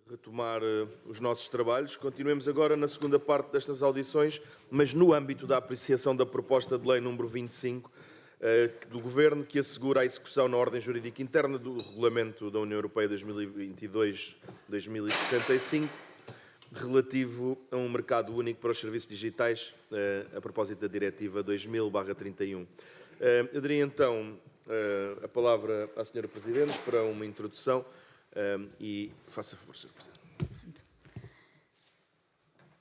Retomar os nossos trabalhos. Continuemos agora na segunda parte destas audições, mas no âmbito da apreciação da proposta de lei número 25 do Governo, que assegura a execução na ordem jurídica interna do Regulamento da União Europeia 2022-2065, relativo a um mercado único para os serviços digitais, a propósito da Diretiva 2000/31. Eu daria então a palavra à Sra. Presidente para uma introdução. E faça favor, Sr. Presidente.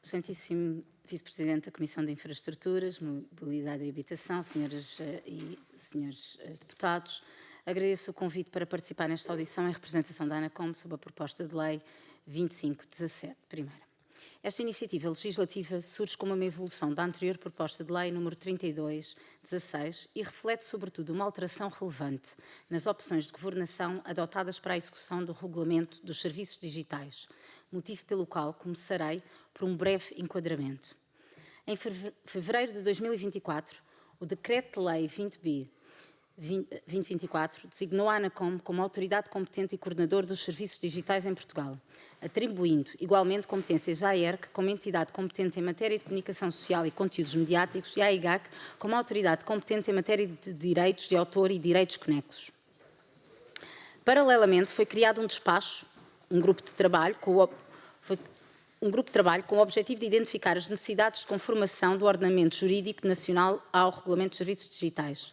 Excelentíssimo Vice-Presidente da Comissão de Infraestruturas, Mobilidade e Habitação, senhoras e senhores deputados, agradeço o convite para participar nesta audição em representação da ANACOM sob a proposta de lei 2517. Primeira. Esta iniciativa legislativa surge como uma evolução da anterior proposta de lei número 32/16 e reflete, sobretudo, uma alteração relevante nas opções de governação adotadas para a execução do Regulamento dos Serviços Digitais, motivo pelo qual começarei por um breve enquadramento. Em fevereiro de 2024, o Decreto-Lei 2024 designou a ANACOM como autoridade competente e coordenador dos serviços digitais em Portugal, atribuindo igualmente competências à AERC como entidade competente em matéria de comunicação social e conteúdos mediáticos e à IGAC como autoridade competente em matéria de direitos de autor e direitos conexos. Paralelamente, foi criado um despacho, um grupo de trabalho com o objetivo de identificar as necessidades de conformação do ordenamento jurídico nacional ao Regulamento de Serviços Digitais.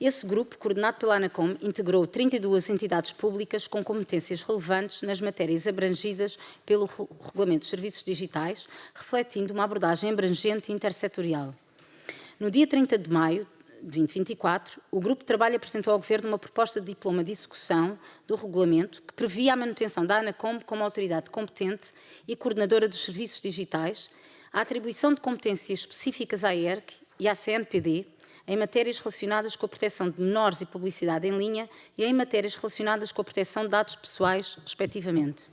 Esse grupo, coordenado pela ANACOM, integrou 32 entidades públicas com competências relevantes nas matérias abrangidas pelo Regulamento de Serviços Digitais, refletindo uma abordagem abrangente e intersetorial. No dia 30 de maio de 2024, o grupo de trabalho apresentou ao Governo uma proposta de diploma de execução do regulamento que previa a manutenção da ANACOM como autoridade competente e coordenadora dos serviços digitais, a atribuição de competências específicas à ERC e à CNPD, em matérias relacionadas com a proteção de menores e publicidade em linha e em matérias relacionadas com a proteção de dados pessoais, respectivamente.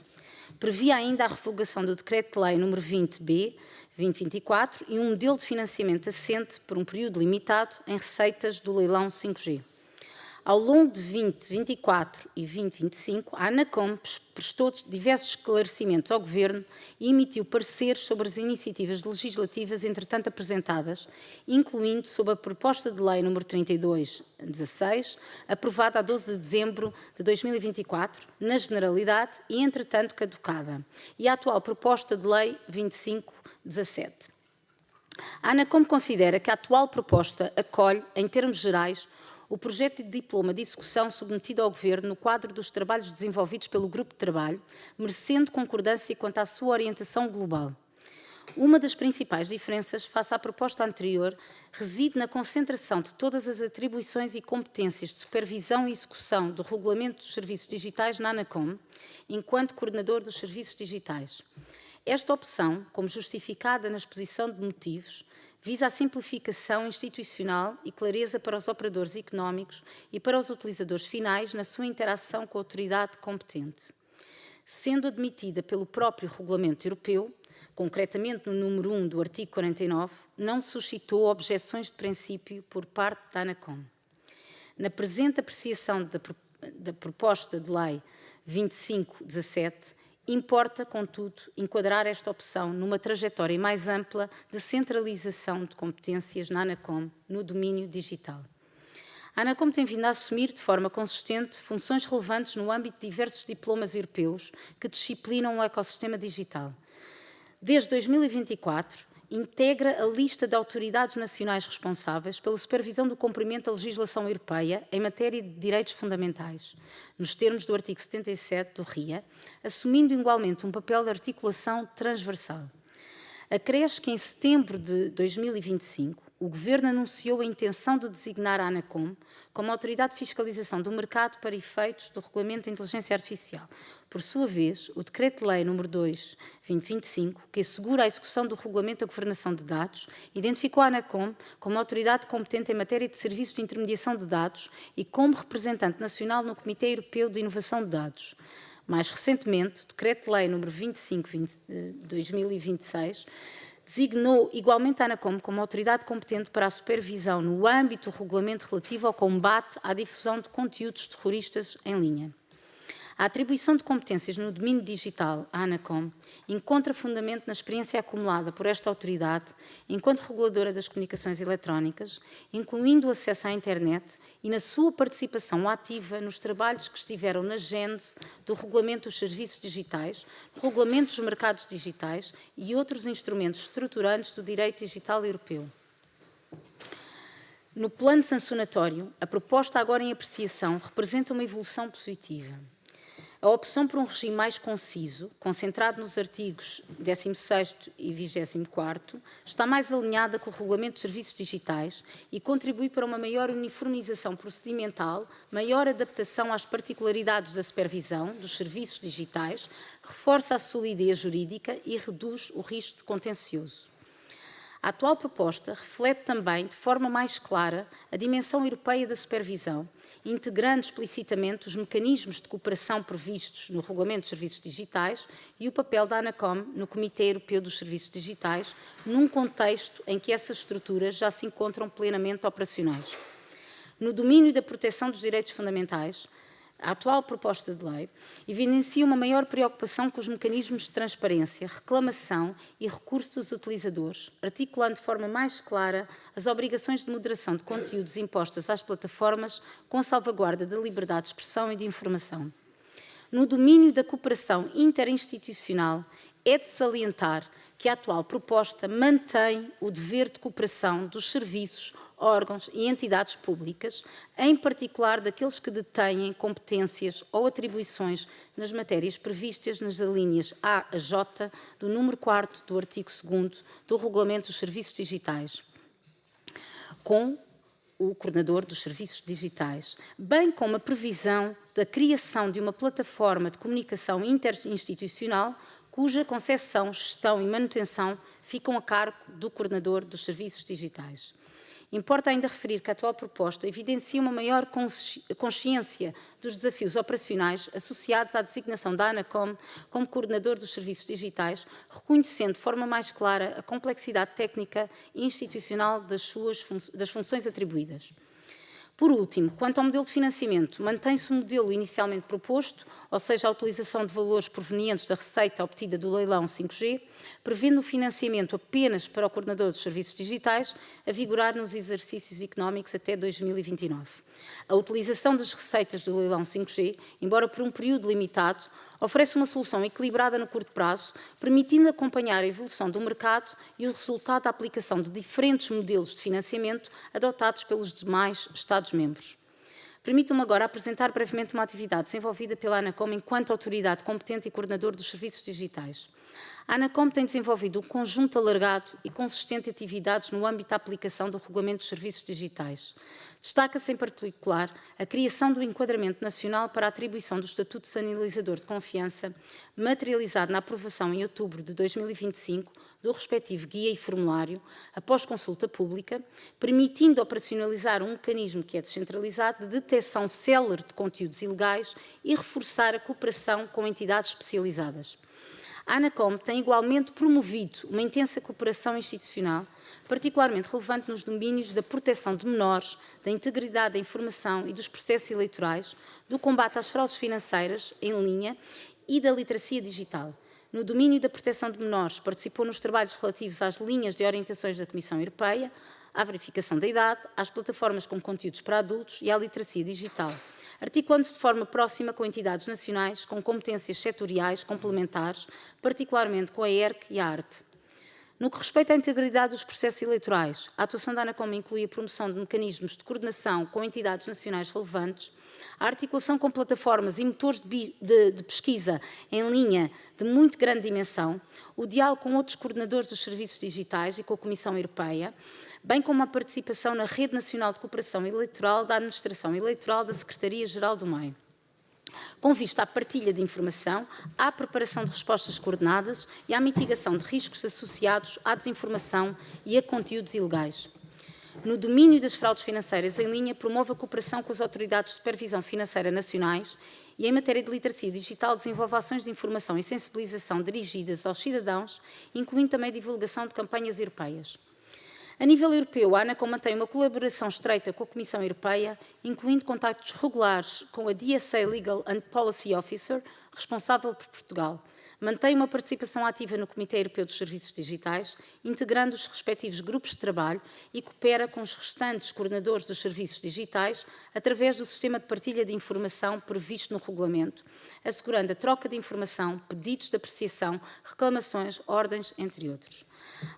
Previa ainda a revogação do Decreto-Lei nº 20b, 2024, e um modelo de financiamento assente por um período limitado em receitas do leilão 5G. Ao longo de 2024 e 2025, a ANACOM prestou diversos esclarecimentos ao Governo e emitiu pareceres sobre as iniciativas legislativas entretanto apresentadas, incluindo sobre a proposta de lei nº 32/16, aprovada a 12 de dezembro de 2024, na generalidade e entretanto caducada, e a atual proposta de lei 25/17. A ANACOM considera que a atual proposta acolhe, em termos gerais, o projeto de diploma de execução submetido ao Governo no quadro dos trabalhos desenvolvidos pelo Grupo de Trabalho, merecendo concordância quanto à sua orientação global. Uma das principais diferenças face à proposta anterior reside na concentração de todas as atribuições e competências de supervisão e execução do Regulamento dos Serviços Digitais na ANACOM, enquanto coordenador dos serviços digitais. Esta opção, como justificada na exposição de motivos, visa a simplificação institucional e clareza para os operadores económicos e para os utilizadores finais na sua interação com a autoridade competente. Sendo admitida pelo próprio Regulamento Europeu, concretamente no número 1 do artigo 49, não suscitou objeções de princípio por parte da ANACOM. Na presente apreciação da proposta de lei 25/17, importa, contudo, enquadrar esta opção numa trajetória mais ampla de centralização de competências na ANACOM no domínio digital. A ANACOM tem vindo a assumir de forma consistente funções relevantes no âmbito de diversos diplomas europeus que disciplinam o ecossistema digital. Desde 2024, integra a lista de autoridades nacionais responsáveis pela supervisão do cumprimento da legislação europeia em matéria de direitos fundamentais, nos termos do artigo 77 do RIA, assumindo igualmente um papel de articulação transversal. Acresce que em setembro de 2025, o Governo anunciou a intenção de designar a ANACOM como autoridade de fiscalização do mercado para efeitos do Regulamento de Inteligência Artificial. Por sua vez, o Decreto-Lei nº 2/2025, que assegura a execução do Regulamento da Governação de Dados, identificou a ANACOM como autoridade competente em matéria de serviços de intermediação de dados e como representante nacional no Comitê Europeu de Inovação de Dados. Mais recentemente, o Decreto-Lei nº 25/2026 designou igualmente a ANACOM como autoridade competente para a supervisão no âmbito do regulamento relativo ao combate à difusão de conteúdos terroristas em linha. A atribuição de competências no domínio digital à ANACOM encontra fundamento na experiência acumulada por esta autoridade enquanto reguladora das comunicações eletrónicas, incluindo o acesso à internet e na sua participação ativa nos trabalhos que estiveram na gênese do Regulamento dos Serviços Digitais, do Regulamento dos Mercados Digitais e outros instrumentos estruturantes do direito digital europeu. No plano sancionatório, a proposta agora em apreciação representa uma evolução positiva. A opção por um regime mais conciso, concentrado nos artigos 16º e 24º, está mais alinhada com o Regulamento de Serviços Digitais e contribui para uma maior uniformização procedimental, maior adaptação às particularidades da supervisão dos serviços digitais, reforça a solidez jurídica e reduz o risco de contencioso. A atual proposta reflete também, de forma mais clara, a dimensão europeia da supervisão, integrando explicitamente os mecanismos de cooperação previstos no Regulamento dos Serviços Digitais e o papel da ANACOM no Comitê Europeu dos Serviços Digitais, num contexto em que essas estruturas já se encontram plenamente operacionais. No domínio da proteção dos direitos fundamentais, a atual proposta de lei evidencia uma maior preocupação com os mecanismos de transparência, reclamação e recurso dos utilizadores, articulando de forma mais clara as obrigações de moderação de conteúdos impostas às plataformas com a salvaguarda da liberdade de expressão e de informação. No domínio da cooperação interinstitucional, é de salientar que a atual proposta mantém o dever de cooperação dos serviços, órgãos e entidades públicas, em particular daqueles que detêm competências ou atribuições nas matérias previstas nas alíneas A a J do número 4º do artigo 2º do Regulamento dos Serviços Digitais, com o coordenador dos serviços digitais, bem como a previsão da criação de uma plataforma de comunicação interinstitucional cuja concessão, gestão e manutenção ficam a cargo do coordenador dos serviços digitais. Importa ainda referir que a atual proposta evidencia uma maior consciência dos desafios operacionais associados à designação da ANACOM como coordenador dos serviços digitais, reconhecendo de forma mais clara a complexidade técnica e institucional das funções atribuídas. Por último, quanto ao modelo de financiamento, mantém-se o modelo inicialmente proposto, ou seja, a utilização de valores provenientes da receita obtida do leilão 5G, prevendo o financiamento apenas para o coordenador dos serviços digitais, a vigorar nos exercícios económicos até 2029. A utilização das receitas do leilão 5G, embora por um período limitado, oferece uma solução equilibrada no curto prazo, permitindo acompanhar a evolução do mercado e o resultado da aplicação de diferentes modelos de financiamento adotados pelos demais Estados-membros. Permitam-me agora apresentar brevemente uma atividade desenvolvida pela ANACOM enquanto autoridade competente e coordenador dos serviços digitais. A ANACOM tem desenvolvido um conjunto alargado e consistente de atividades no âmbito da aplicação do Regulamento dos Serviços Digitais. Destaca-se, em particular, a criação do enquadramento nacional para a atribuição do Estatuto de Sinalizador de Confiança, materializado na aprovação em outubro de 2025 do respectivo guia e formulário, após consulta pública, permitindo operacionalizar um mecanismo que é descentralizado de detecção célere de conteúdos ilegais e reforçar a cooperação com entidades especializadas. A ANACOM tem igualmente promovido uma intensa cooperação institucional, particularmente relevante nos domínios da proteção de menores, da integridade da informação e dos processos eleitorais, do combate às fraudes financeiras em linha e da literacia digital. No domínio da proteção de menores, participou nos trabalhos relativos às linhas de orientações da Comissão Europeia, à verificação da idade, às plataformas com conteúdos para adultos e à literacia digital, articulando-se de forma próxima com entidades nacionais com competências setoriais complementares, particularmente com a ERC e a ARTE. No que respeita à integridade dos processos eleitorais, a atuação da ANACOM inclui a promoção de mecanismos de coordenação com entidades nacionais relevantes, a articulação com plataformas e motores de pesquisa em linha de muito grande dimensão, o diálogo com outros coordenadores dos serviços digitais e com a Comissão Europeia, bem como a participação na Rede Nacional de Cooperação Eleitoral da Administração Eleitoral da Secretaria-Geral do MEI, com vista à partilha de informação, à preparação de respostas coordenadas e à mitigação de riscos associados à desinformação e a conteúdos ilegais. No domínio das fraudes financeiras em linha, promove a cooperação com as autoridades de supervisão financeira nacionais e, em matéria de literacia digital, desenvolve ações de informação e sensibilização dirigidas aos cidadãos, incluindo também a divulgação de campanhas europeias. A nível europeu, a ANACOM mantém uma colaboração estreita com a Comissão Europeia, incluindo contactos regulares com a DSA Legal and Policy Officer, responsável por Portugal. Mantém uma participação ativa no Comitê Europeu dos Serviços Digitais, integrando os respectivos grupos de trabalho e coopera com os restantes coordenadores dos serviços digitais através do sistema de partilha de informação previsto no regulamento, assegurando a troca de informação, pedidos de apreciação, reclamações, ordens, entre outros.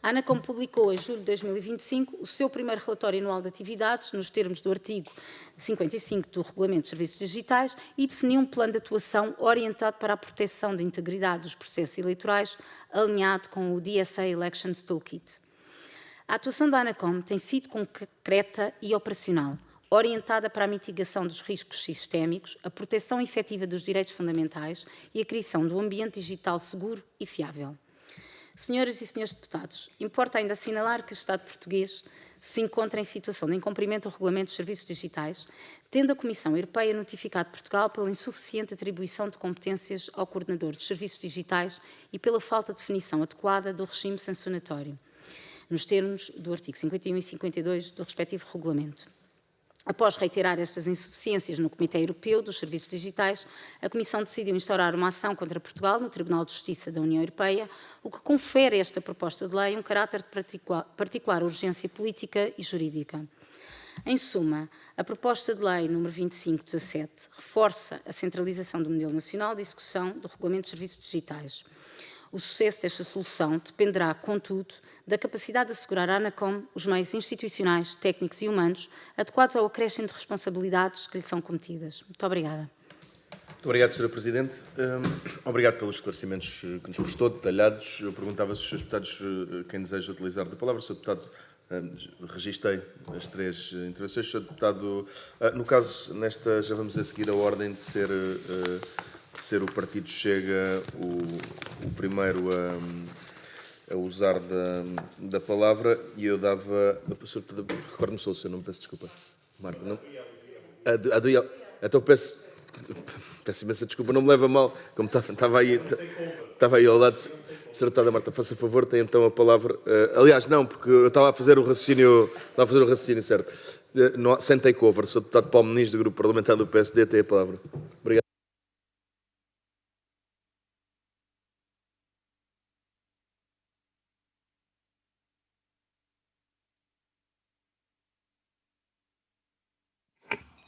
A ANACOM publicou, em julho de 2025, o seu primeiro relatório anual de atividades, nos termos do artigo 55 do Regulamento de Serviços Digitais, e definiu um plano de atuação orientado para a proteção da integridade dos processos eleitorais, alinhado com o DSA Elections Toolkit. A atuação da ANACOM tem sido concreta e operacional, orientada para a mitigação dos riscos sistémicos, a proteção efetiva dos direitos fundamentais e a criação de um ambiente digital seguro e fiável. Senhoras e senhores deputados, importa ainda assinalar que o Estado português se encontra em situação de incumprimento do Regulamento dos Serviços Digitais, tendo a Comissão Europeia notificado Portugal pela insuficiente atribuição de competências ao Coordenador dos Serviços Digitais e pela falta de definição adequada do regime sancionatório, nos termos do artigo 51 e 52 do respectivo regulamento. Após reiterar estas insuficiências no Comitê Europeu dos Serviços Digitais, a Comissão decidiu instaurar uma ação contra Portugal no Tribunal de Justiça da União Europeia, o que confere a esta proposta de lei um caráter de particular urgência política e jurídica. Em suma, a proposta de lei número 2517 reforça a centralização do modelo nacional de execução do Regulamento de Serviços Digitais. O sucesso desta solução dependerá, contudo, da capacidade de assegurar à ANACOM os meios institucionais, técnicos e humanos adequados ao acréscimo de responsabilidades que lhe são cometidas. Muito obrigada. Muito obrigado, Sra. Presidente. Obrigado pelos esclarecimentos que nos prestou, detalhados. Eu perguntava se os Srs. Deputados, quem deseja utilizar da palavra, o Sr. Deputado, registrei as 3 intervenções. Sr. Deputado, no caso, nesta já vamos a seguir a ordem de ser o Partido Chega o primeiro a usar da palavra, e eu dava... Recordo-me só o seu nome, peço desculpa. Marta, não? Então peço imensa desculpa, não me leva a mal, como estava aí ao lado. Sra. Deputada Marta, faça favor, tem então a palavra. Aliás, não, porque eu estava a fazer o raciocínio certo. Sem takeover, Sr. Deputado Paulo Muniz, do Grupo Parlamentar do PSD, tem a palavra. Obrigado.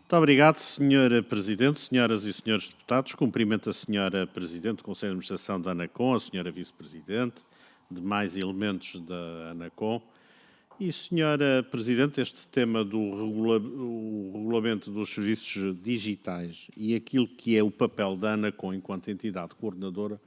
Muito obrigado, Sra. Presidente, senhoras e senhores deputados. Cumprimento a Sra. Presidente do Conselho de Administração da ANACOM, a Sra. Vice-Presidente, demais elementos da ANACOM. E, Sra. Presidente, este tema do regulamento dos serviços digitais e aquilo que é o papel da ANACOM enquanto entidade coordenadora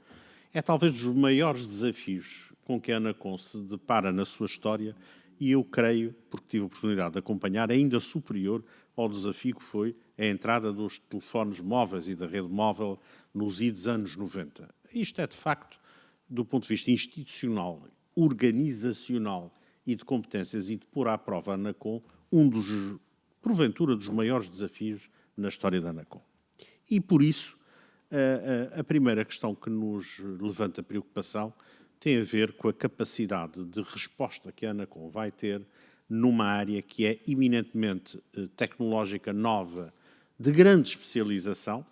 é talvez dos maiores desafios com que a ANACOM se depara na sua história, e eu creio, porque tive a oportunidade de acompanhar, ainda superior ao desafio que foi a entrada dos telefones móveis e da rede móvel nos idos anos 90. Isto é, de facto, do ponto de vista institucional, organizacional e de competências e de pôr à prova a ANACOM, porventura, dos maiores desafios na história da ANACOM. E, por isso, a primeira questão que nos levanta preocupação tem a ver com a capacidade de resposta que a ANACOM vai ter numa área que é eminentemente tecnológica, nova, de grande especialização,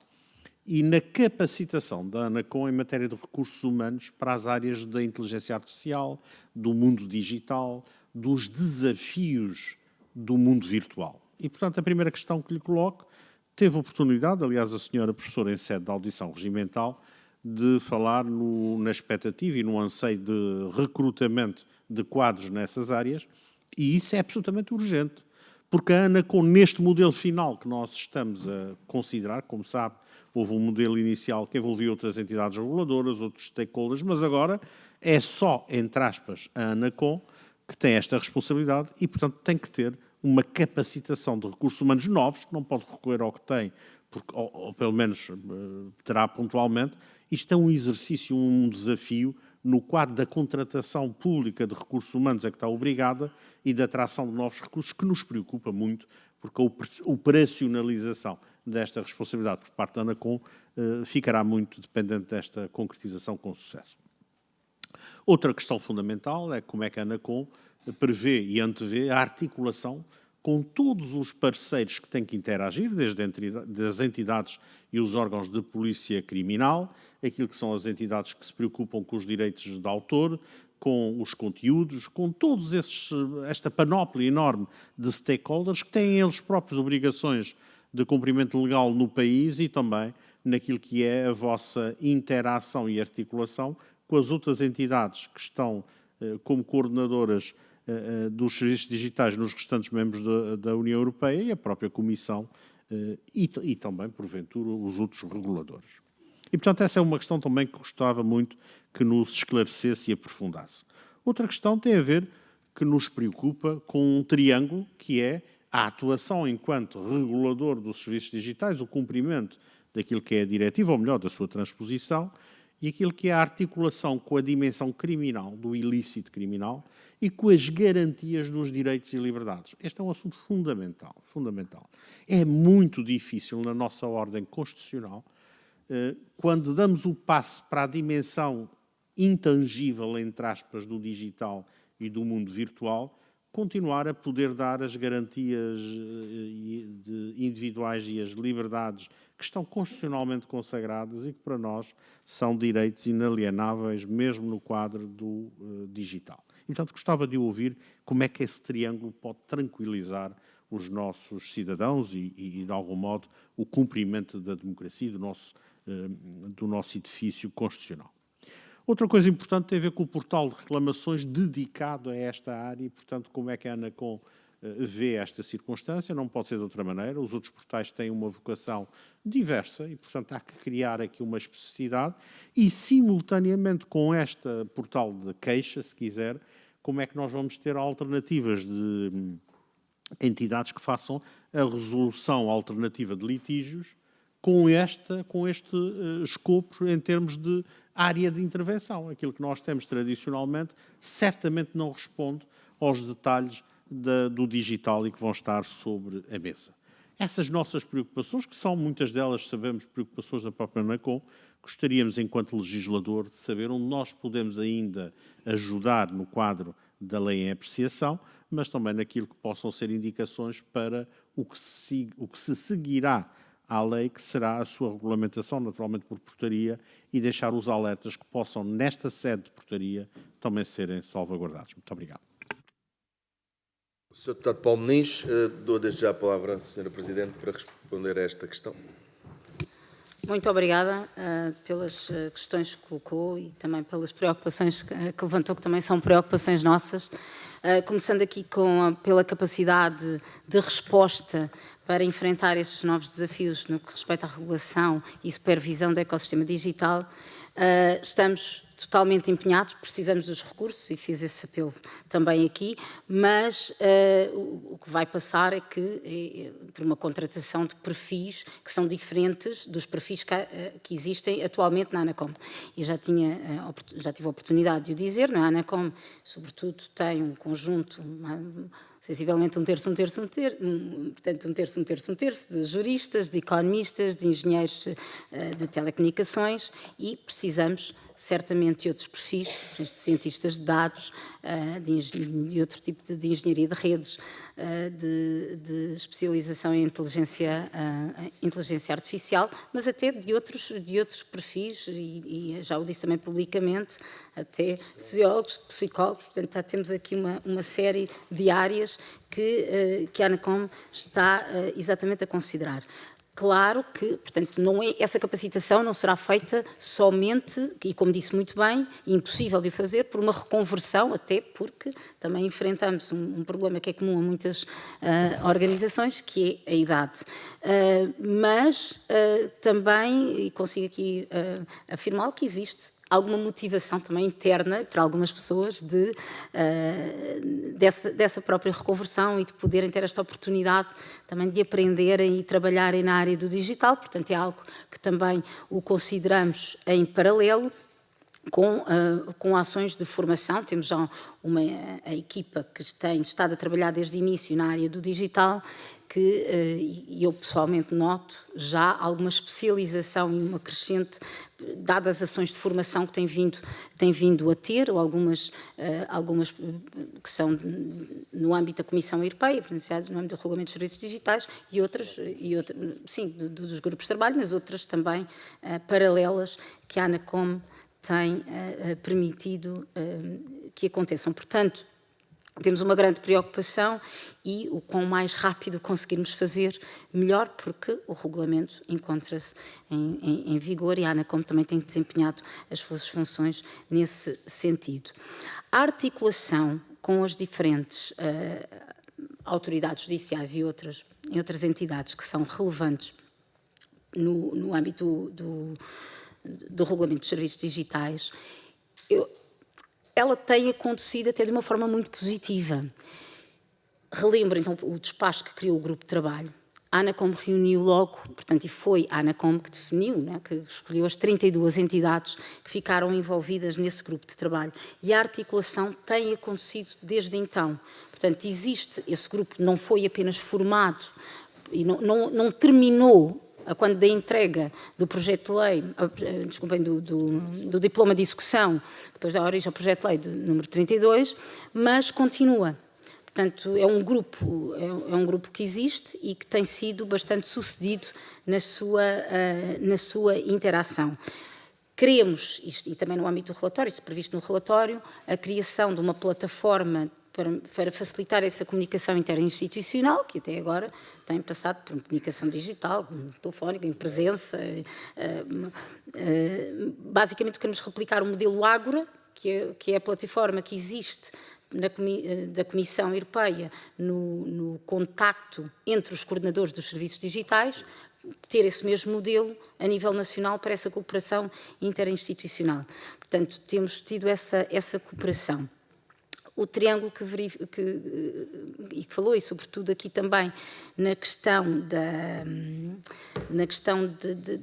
e na capacitação da ANACOM em matéria de recursos humanos para as áreas da inteligência artificial, do mundo digital, dos desafios do mundo virtual. E, portanto, a primeira questão que lhe coloco, teve oportunidade, aliás, a senhora professora em sede de audição regimental, de falar na expectativa e no anseio de recrutamento de quadros nessas áreas, e isso é absolutamente urgente, porque a ANACOM, neste modelo final que nós estamos a considerar, como sabe, houve um modelo inicial que envolvia outras entidades reguladoras, outros stakeholders, mas agora é só, entre aspas, a ANACOM que tem esta responsabilidade e, portanto, tem que ter uma capacitação de recursos humanos novos, não pode recorrer ao que tem, porque, ou pelo menos terá pontualmente. Isto é um exercício, um desafio no quadro da contratação pública de recursos humanos a que está obrigada e da atração de novos recursos, que nos preocupa muito, porque a operacionalização desta responsabilidade por parte da ANACOM ficará muito dependente desta concretização com sucesso. Outra questão fundamental é como é que a ANACOM prevê e antevê a articulação com todos os parceiros que têm que interagir, desde as entidades e os órgãos de polícia criminal, aquilo que são as entidades que se preocupam com os direitos de autor, com os conteúdos, com todos esta panóplia enorme de stakeholders que têm eles próprios obrigações de cumprimento legal no país e também naquilo que é a vossa interação e articulação com as outras entidades que estão como coordenadoras dos serviços digitais nos restantes membros da União Europeia e a própria Comissão e também, porventura, os outros reguladores. E, portanto, essa é uma questão também que gostava muito que nos esclarecesse e aprofundasse. Outra questão tem a ver que nos preocupa com um triângulo que é a atuação enquanto regulador dos serviços digitais, o cumprimento daquilo que é a diretiva, ou melhor, da sua transposição, e aquilo que é a articulação com a dimensão criminal, do ilícito criminal, e com as garantias dos direitos e liberdades. Este é um assunto fundamental, fundamental. É muito difícil na nossa ordem constitucional, quando damos o passo para a dimensão intangível, entre aspas, do digital e do mundo virtual, continuar a poder dar as garantias individuais e as liberdades que estão constitucionalmente consagradas e que para nós são direitos inalienáveis, mesmo no quadro do digital. E, portanto, gostava de ouvir como é que esse triângulo pode tranquilizar os nossos cidadãos e de algum modo, o cumprimento da democracia do nosso edifício constitucional. Outra coisa importante tem a ver com o portal de reclamações dedicado a esta área e, portanto, como é que a ANACOM vê esta circunstância, não pode ser de outra maneira. Os outros portais têm uma vocação diversa e, portanto, há que criar aqui uma especificidade e, simultaneamente com este portal de queixa, se quiser, como é que nós vamos ter alternativas de entidades que façam a resolução alternativa de litígios com este escopo em termos de área de intervenção. Aquilo que nós temos tradicionalmente certamente não responde aos detalhes do digital e que vão estar sobre a mesa. Essas nossas preocupações, que são muitas delas, sabemos, preocupações da própria ANACOM, gostaríamos, enquanto legislador, de saber onde nós podemos ainda ajudar no quadro da lei em apreciação, mas também naquilo que possam ser indicações para o que se seguirá à lei, que será a sua regulamentação, naturalmente por portaria, e deixar os alertas que possam, nesta sede de portaria, também serem salvaguardados. Muito obrigado. Sr. Deputado Paulo Muniz, dou desde já a palavra à Sra. Presidente para responder a esta questão. Muito obrigada pelas questões que colocou e também pelas preocupações que levantou, que também são preocupações nossas. Começando aqui pela capacidade de resposta para enfrentar estes novos desafios no que respeita à regulação e supervisão do ecossistema digital, estamos totalmente empenhados, precisamos dos recursos e fiz esse apelo também aqui, mas o que vai passar é que por uma contratação de perfis que são diferentes dos perfis que existem atualmente na ANACOM. E já tive a oportunidade de o dizer, na ANACOM, sobretudo, tem um conjunto sensivelmente um terço de juristas, de economistas, de engenheiros de telecomunicações e precisamos certamente de outros perfis, de cientistas de dados, de outro tipo de engenharia de redes, de especialização em inteligência artificial, mas até de outros perfis, e já o disse também publicamente, até sociólogos, psicólogos. Portanto, já temos aqui uma série de áreas que a ANACOM está exatamente a considerar. Claro que, portanto, essa capacitação não será feita somente, e como disse muito bem, impossível de o fazer, por uma reconversão, até porque também enfrentamos um problema que é comum a muitas organizações, que é a idade. Mas também, e consigo aqui afirmar que existe alguma motivação também interna para algumas pessoas dessa própria reconversão e de poderem ter esta oportunidade também de aprenderem e trabalharem na área do digital. Portanto, é algo que também o consideramos em paralelo. com ações de formação. Temos já a equipa que tem estado a trabalhar desde o início na área do digital, que eu pessoalmente noto já alguma especialização e uma crescente, dadas as ações de formação que tem vindo a ter, ou algumas que são no âmbito da Comissão Europeia, pronunciadas no âmbito do Regulamento dos Serviços Digitais, e outras sim, dos grupos de trabalho, mas outras também paralelas que a ANACOM tem permitido que aconteçam. Portanto, temos uma grande preocupação e o quão mais rápido conseguirmos fazer, melhor, porque o regulamento encontra-se em vigor e a ANACOM também tem desempenhado as suas funções nesse sentido. A articulação com as diferentes autoridades judiciais e outras entidades que são relevantes no âmbito do Regulamento dos Serviços Digitais, ela tem acontecido até de uma forma muito positiva. Relembro, então, o despacho que criou o grupo de trabalho. A ANACOM reuniu logo, portanto, e foi a ANACOM que definiu, né, que escolheu as 32 entidades que ficaram envolvidas nesse grupo de trabalho. E a articulação tem acontecido desde então. Portanto, esse grupo não foi apenas formado e não terminou quando da entrega do projeto de lei, desculpem, do diploma de execução, depois da origem ao projeto de lei número 32, mas continua. Portanto, é um grupo que existe e que tem sido bastante sucedido na sua interação. Queremos, e também no âmbito do relatório, isto é previsto no relatório, a criação de uma plataforma para facilitar essa comunicação interinstitucional, que até agora tem passado por comunicação digital, telefónica, em presença. Basicamente, queremos replicar o modelo Ágora, que é a plataforma que existe da Comissão Europeia no contacto entre os coordenadores dos serviços digitais, ter esse mesmo modelo a nível nacional para essa cooperação interinstitucional. Portanto, temos tido essa cooperação. O triângulo que falou, e sobretudo aqui também na questão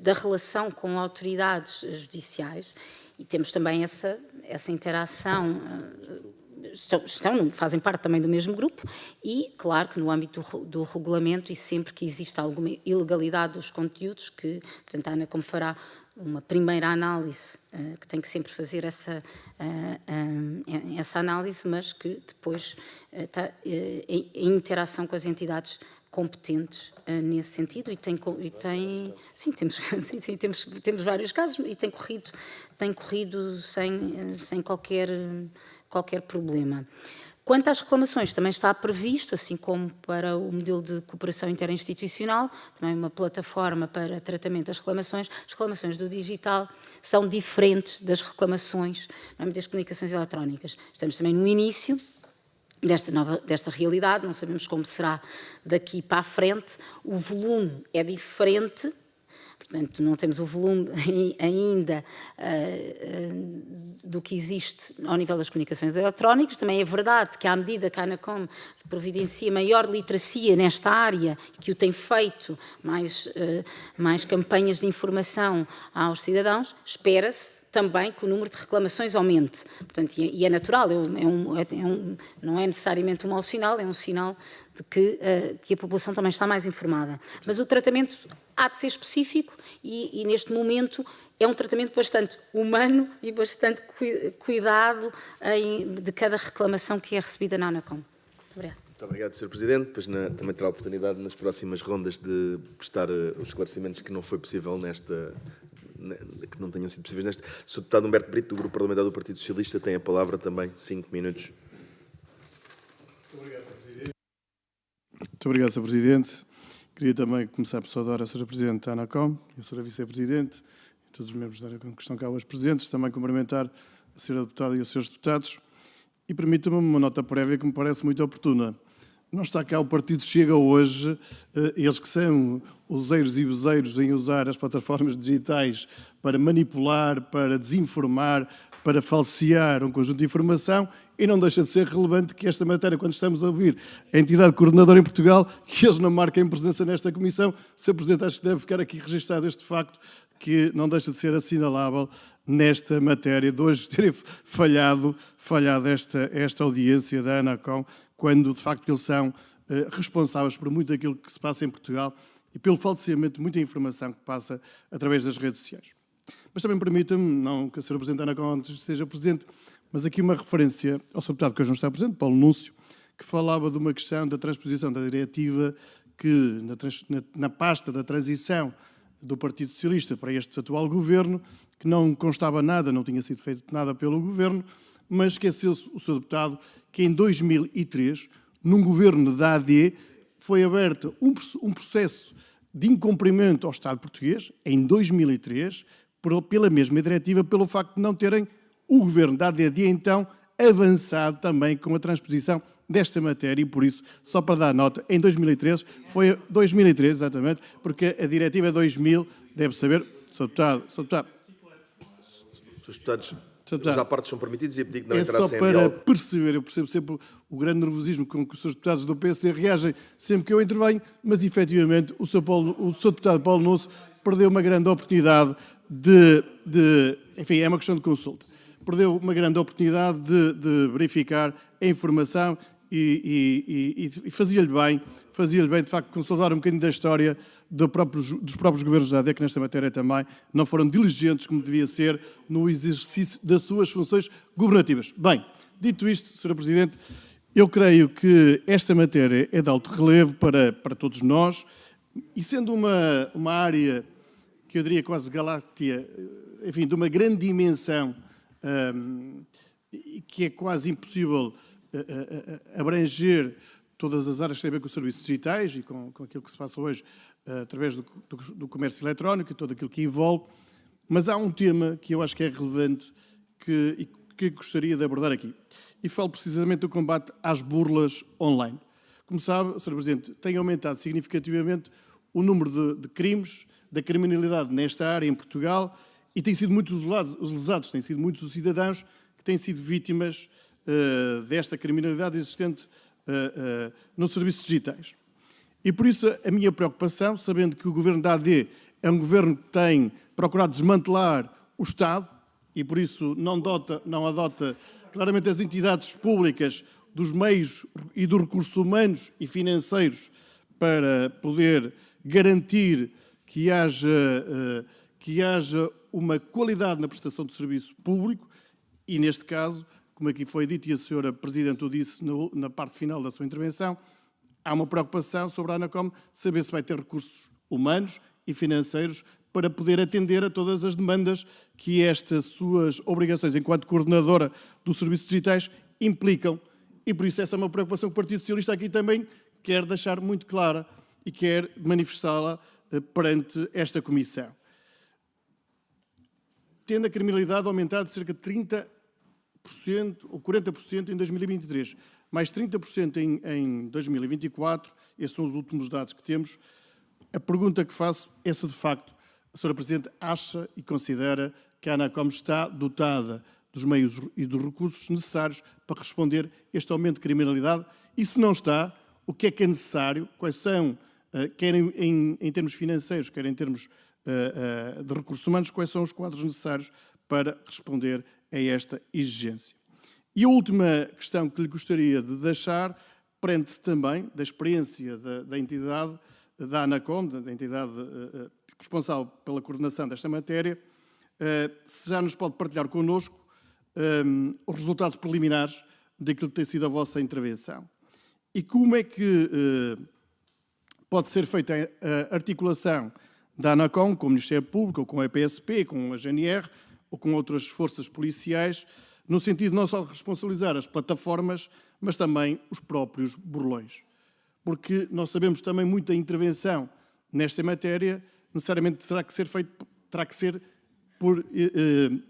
da relação com autoridades judiciais, e temos também essa interação, fazem parte também do mesmo grupo, e claro que no âmbito do regulamento, e sempre que existe alguma ilegalidade dos conteúdos, que portanto a ANACOM fará uma primeira análise, que tem que sempre fazer essa análise, mas que depois está em interação com as entidades competentes nesse sentido, sim, temos vários casos e tem corrido sem qualquer problema. Quanto às reclamações, também está previsto, assim como para o modelo de cooperação interinstitucional, também uma plataforma para tratamento das reclamações. As reclamações do digital são diferentes das reclamações no âmbito das comunicações eletrónicas. Estamos também no início desta realidade, não sabemos como será daqui para a frente. O volume é diferente. Portanto, não temos o volume ainda do que existe ao nível das comunicações eletrónicas. Também é verdade que, à medida que a ANACOM providencia maior literacia nesta área, que o tem feito mais campanhas de informação aos cidadãos, espera-se também que o número de reclamações aumente. Portanto, e é natural, não é necessariamente um mau sinal, é um sinal de que a população também está mais informada. Mas o tratamento há de ser específico e neste momento é um tratamento bastante humano e bastante cuidado de cada reclamação que é recebida na ANACOM. Muito obrigada. Muito obrigado, Sr. Presidente. Depois também terá a oportunidade nas próximas rondas de prestar os esclarecimentos que não foi possível que não tenham sido possíveis neste. O Sr. Deputado Humberto Brito, do Grupo Parlamentar do Partido Socialista, tem a palavra também, 5 minutos. Muito obrigado, Sr. Presidente. Queria também começar por saudar a Sra. Presidente da ANACOM, a Sra. Vice-Presidente e todos os membros da ANACOM que estão cá hoje presentes. Também cumprimentar a Sra. Deputada e os Srs. Deputados. E permita-me uma nota prévia que me parece muito oportuna. Não está cá o Partido Chega hoje, eles que são useiros e useiros em usar as plataformas digitais para manipular, para desinformar, para falsear um conjunto de informação, e não deixa de ser relevante que esta matéria, quando estamos a ouvir a entidade coordenadora em Portugal, que eles não marquem presença nesta comissão. Sr. Presidente, acho que deve ficar aqui registado este facto, que não deixa de ser assinalável nesta matéria de hoje terem falhado esta audiência da ANACOM, quando de facto eles são responsáveis por muito daquilo que se passa em Portugal e pelo falseamento de muita informação que passa através das redes sociais. Mas também permita-me, não que a Sra. Presidente da ANACOM antes esteja presente, mas aqui uma referência ao Sr. Deputado que hoje não está presente, Paulo Núncio, que falava de uma questão da transposição da diretiva que, na pasta da transição do Partido Socialista para este atual governo, que não constava nada, não tinha sido feito nada pelo governo, mas esqueceu-se o Sr. Deputado que em 2003, num governo da AD, foi aberto um processo de incumprimento ao Estado português, em 2003, pela mesma diretiva, pelo facto de não terem o governo da AD de então avançado também com a transposição desta matéria e, por isso, só para dar nota, em 2013, foi 2013, exatamente, porque a diretiva 2000, deve saber, Sr. Deputado, Os deputados, os apartes são permitidos e pedir que não entrassem em diálogo. É só para perceber, eu percebo sempre o grande nervosismo com que os seus deputados do PSD reagem sempre que eu intervenho, mas, efetivamente, o Sr. Deputado Paulo Núncio perdeu uma grande oportunidade enfim, é uma questão de consulta. Perdeu uma grande oportunidade de verificar a informação e fazia-lhe bem, de facto, consultar um bocadinho da história dos próprios governos da AD, que nesta matéria também não foram diligentes como devia ser no exercício das suas funções governativas. Bem, dito isto, Sra. Presidente, eu creio que esta matéria é de alto relevo para todos nós e sendo uma área que eu diria quase galáctea, enfim, de uma grande dimensão, que é quase impossível abranger todas as áreas que têm a ver com os serviços digitais e com aquilo que se passa hoje através do comércio eletrónico e tudo aquilo que envolve, mas há um tema que eu acho que é relevante e que gostaria de abordar aqui. E falo precisamente do combate às burlas online. Como sabe, Sr. Presidente, tem aumentado significativamente o número de crimes, da criminalidade nesta área em Portugal e têm sido muitos os lesados, têm sido muitos os cidadãos que têm sido vítimas desta criminalidade existente nos serviços digitais. E por isso a minha preocupação, sabendo que o governo da AD é um governo que tem procurado desmantelar o Estado e por isso não adota claramente as entidades públicas dos meios e dos recursos humanos e financeiros para poder garantir que haja uma qualidade na prestação de serviço público e, neste caso, como aqui foi dito e a Sra. Presidente o disse na parte final da sua intervenção, há uma preocupação sobre a ANACOM saber se vai ter recursos humanos e financeiros para poder atender a todas as demandas que estas suas obrigações enquanto coordenadora dos serviços digitais implicam. E por isso essa é uma preocupação que o Partido Socialista aqui também quer deixar muito clara e quer manifestá-la perante esta Comissão. Tendo a criminalidade aumentado de cerca de 30% ou 40% em 2023, mais 30% em 2024, esses são os últimos dados que temos, a pergunta que faço é se, de facto, a Sra. Presidente acha e considera que a ANACOM está dotada dos meios e dos recursos necessários para responder a este aumento de criminalidade e, se não está, o que é necessário, quais são, quer em termos financeiros, quer em termos de recursos humanos, quais são os quadros necessários para responder a esta exigência. E a última questão que lhe gostaria de deixar, prende-se também da experiência da entidade, da ANACOM, da entidade responsável pela coordenação desta matéria, se já nos pode partilhar connosco os resultados preliminares daquilo que tem sido a vossa intervenção. E como é que pode ser feita a articulação da ANACOM com o Ministério Público, ou com a PSP, com a GNR, ou com outras forças policiais, no sentido não só de responsabilizar as plataformas, mas também os próprios burlões. Porque nós sabemos também muita intervenção nesta matéria, necessariamente terá que ser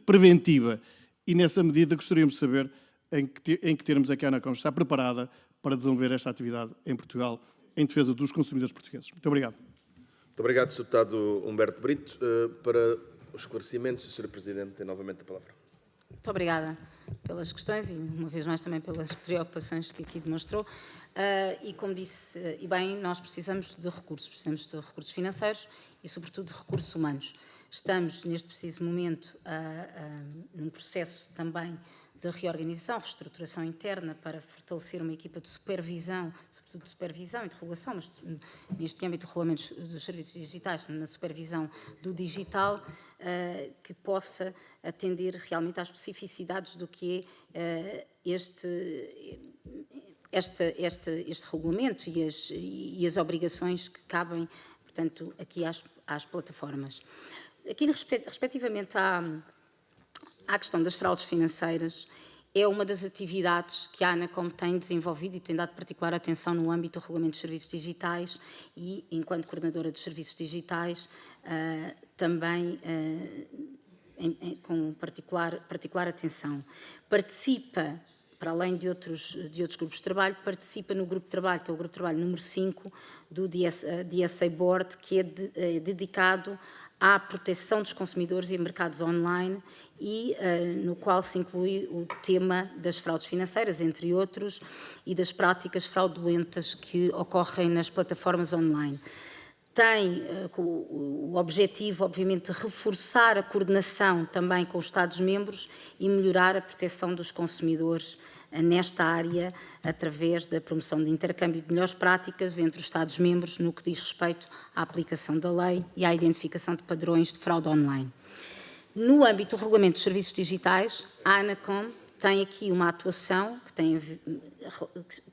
preventiva. E nessa medida gostaríamos de saber em que termos é que a ANACOM está preparada para desenvolver esta atividade em Portugal, em defesa dos consumidores portugueses. Muito obrigado. Muito obrigado, Sr. Deputado Humberto Brito. Para os esclarecimentos, a Sra. Presidente tem novamente a palavra. Muito obrigada pelas questões e, uma vez mais, também pelas preocupações que aqui demonstrou. E, como disse, e bem, nós precisamos de recursos financeiros e, sobretudo, de recursos humanos. estamos, neste preciso momento, num processo também de reorganização, reestruturação interna para fortalecer uma equipa de supervisão, sobretudo de supervisão e de regulação, mas neste âmbito de regulamentos dos serviços digitais, na supervisão do digital, que possa atender realmente às especificidades do que é este regulamento e as obrigações que cabem, portanto, aqui às plataformas. Aqui, respectivamente à questão das fraudes financeiras, é uma das atividades que a ANACOM tem desenvolvido e tem dado particular atenção no âmbito do Regulamento dos Serviços Digitais e, enquanto coordenadora dos serviços digitais, também com particular atenção. Participa, para além de outros grupos de trabalho, participa no grupo de trabalho, que é o grupo de trabalho número 5 do DSA Board, que é dedicado à proteção dos consumidores e mercados online e no qual se inclui o tema das fraudes financeiras, entre outros, e das práticas fraudulentas que ocorrem nas plataformas online. Tem o objetivo, obviamente, de reforçar a coordenação também com os Estados-membros e melhorar a proteção dos consumidores nesta área através da promoção de intercâmbio de melhores práticas entre os Estados-membros no que diz respeito à aplicação da lei e à identificação de padrões de fraude online. No âmbito do Regulamento dos Serviços Digitais, a ANACOM tem aqui uma atuação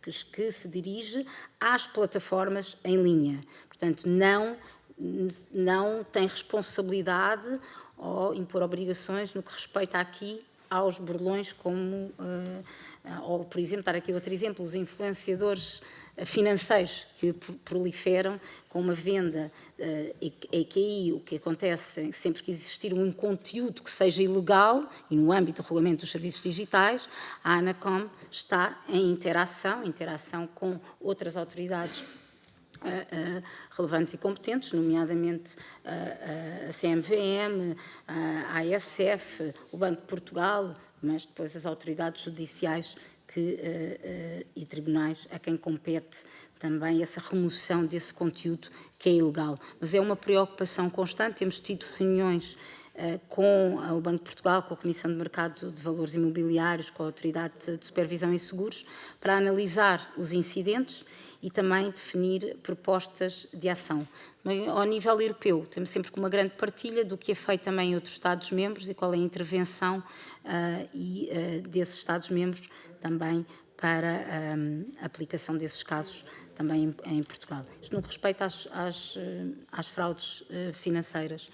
que se dirige às plataformas em linha. Portanto, não tem responsabilidade ou impor obrigações no que respeita aqui aos burlões como, ou por exemplo, dar aqui outro exemplo, os influenciadores financeiros que proliferam com uma venda EQI, o que acontece sempre que existir um conteúdo que seja ilegal, e no âmbito do Regulamento dos Serviços Digitais, a ANACOM está em interação com outras autoridades relevantes e competentes, nomeadamente a CMVM, a ASF, o Banco de Portugal, mas depois as autoridades judiciais e tribunais a quem compete também essa remoção desse conteúdo que é ilegal. Mas é uma preocupação constante, temos tido reuniões com o Banco de Portugal, com a Comissão de Mercado de Valores Imobiliários, com a Autoridade de Supervisão em Seguros, para analisar os incidentes e também definir propostas de ação. Ao nível europeu, temos sempre uma grande partilha do que é feito também em outros Estados-membros e qual é a intervenção desses Estados-membros também para a aplicação desses casos também em Portugal. Isto no que respeita às fraudes financeiras.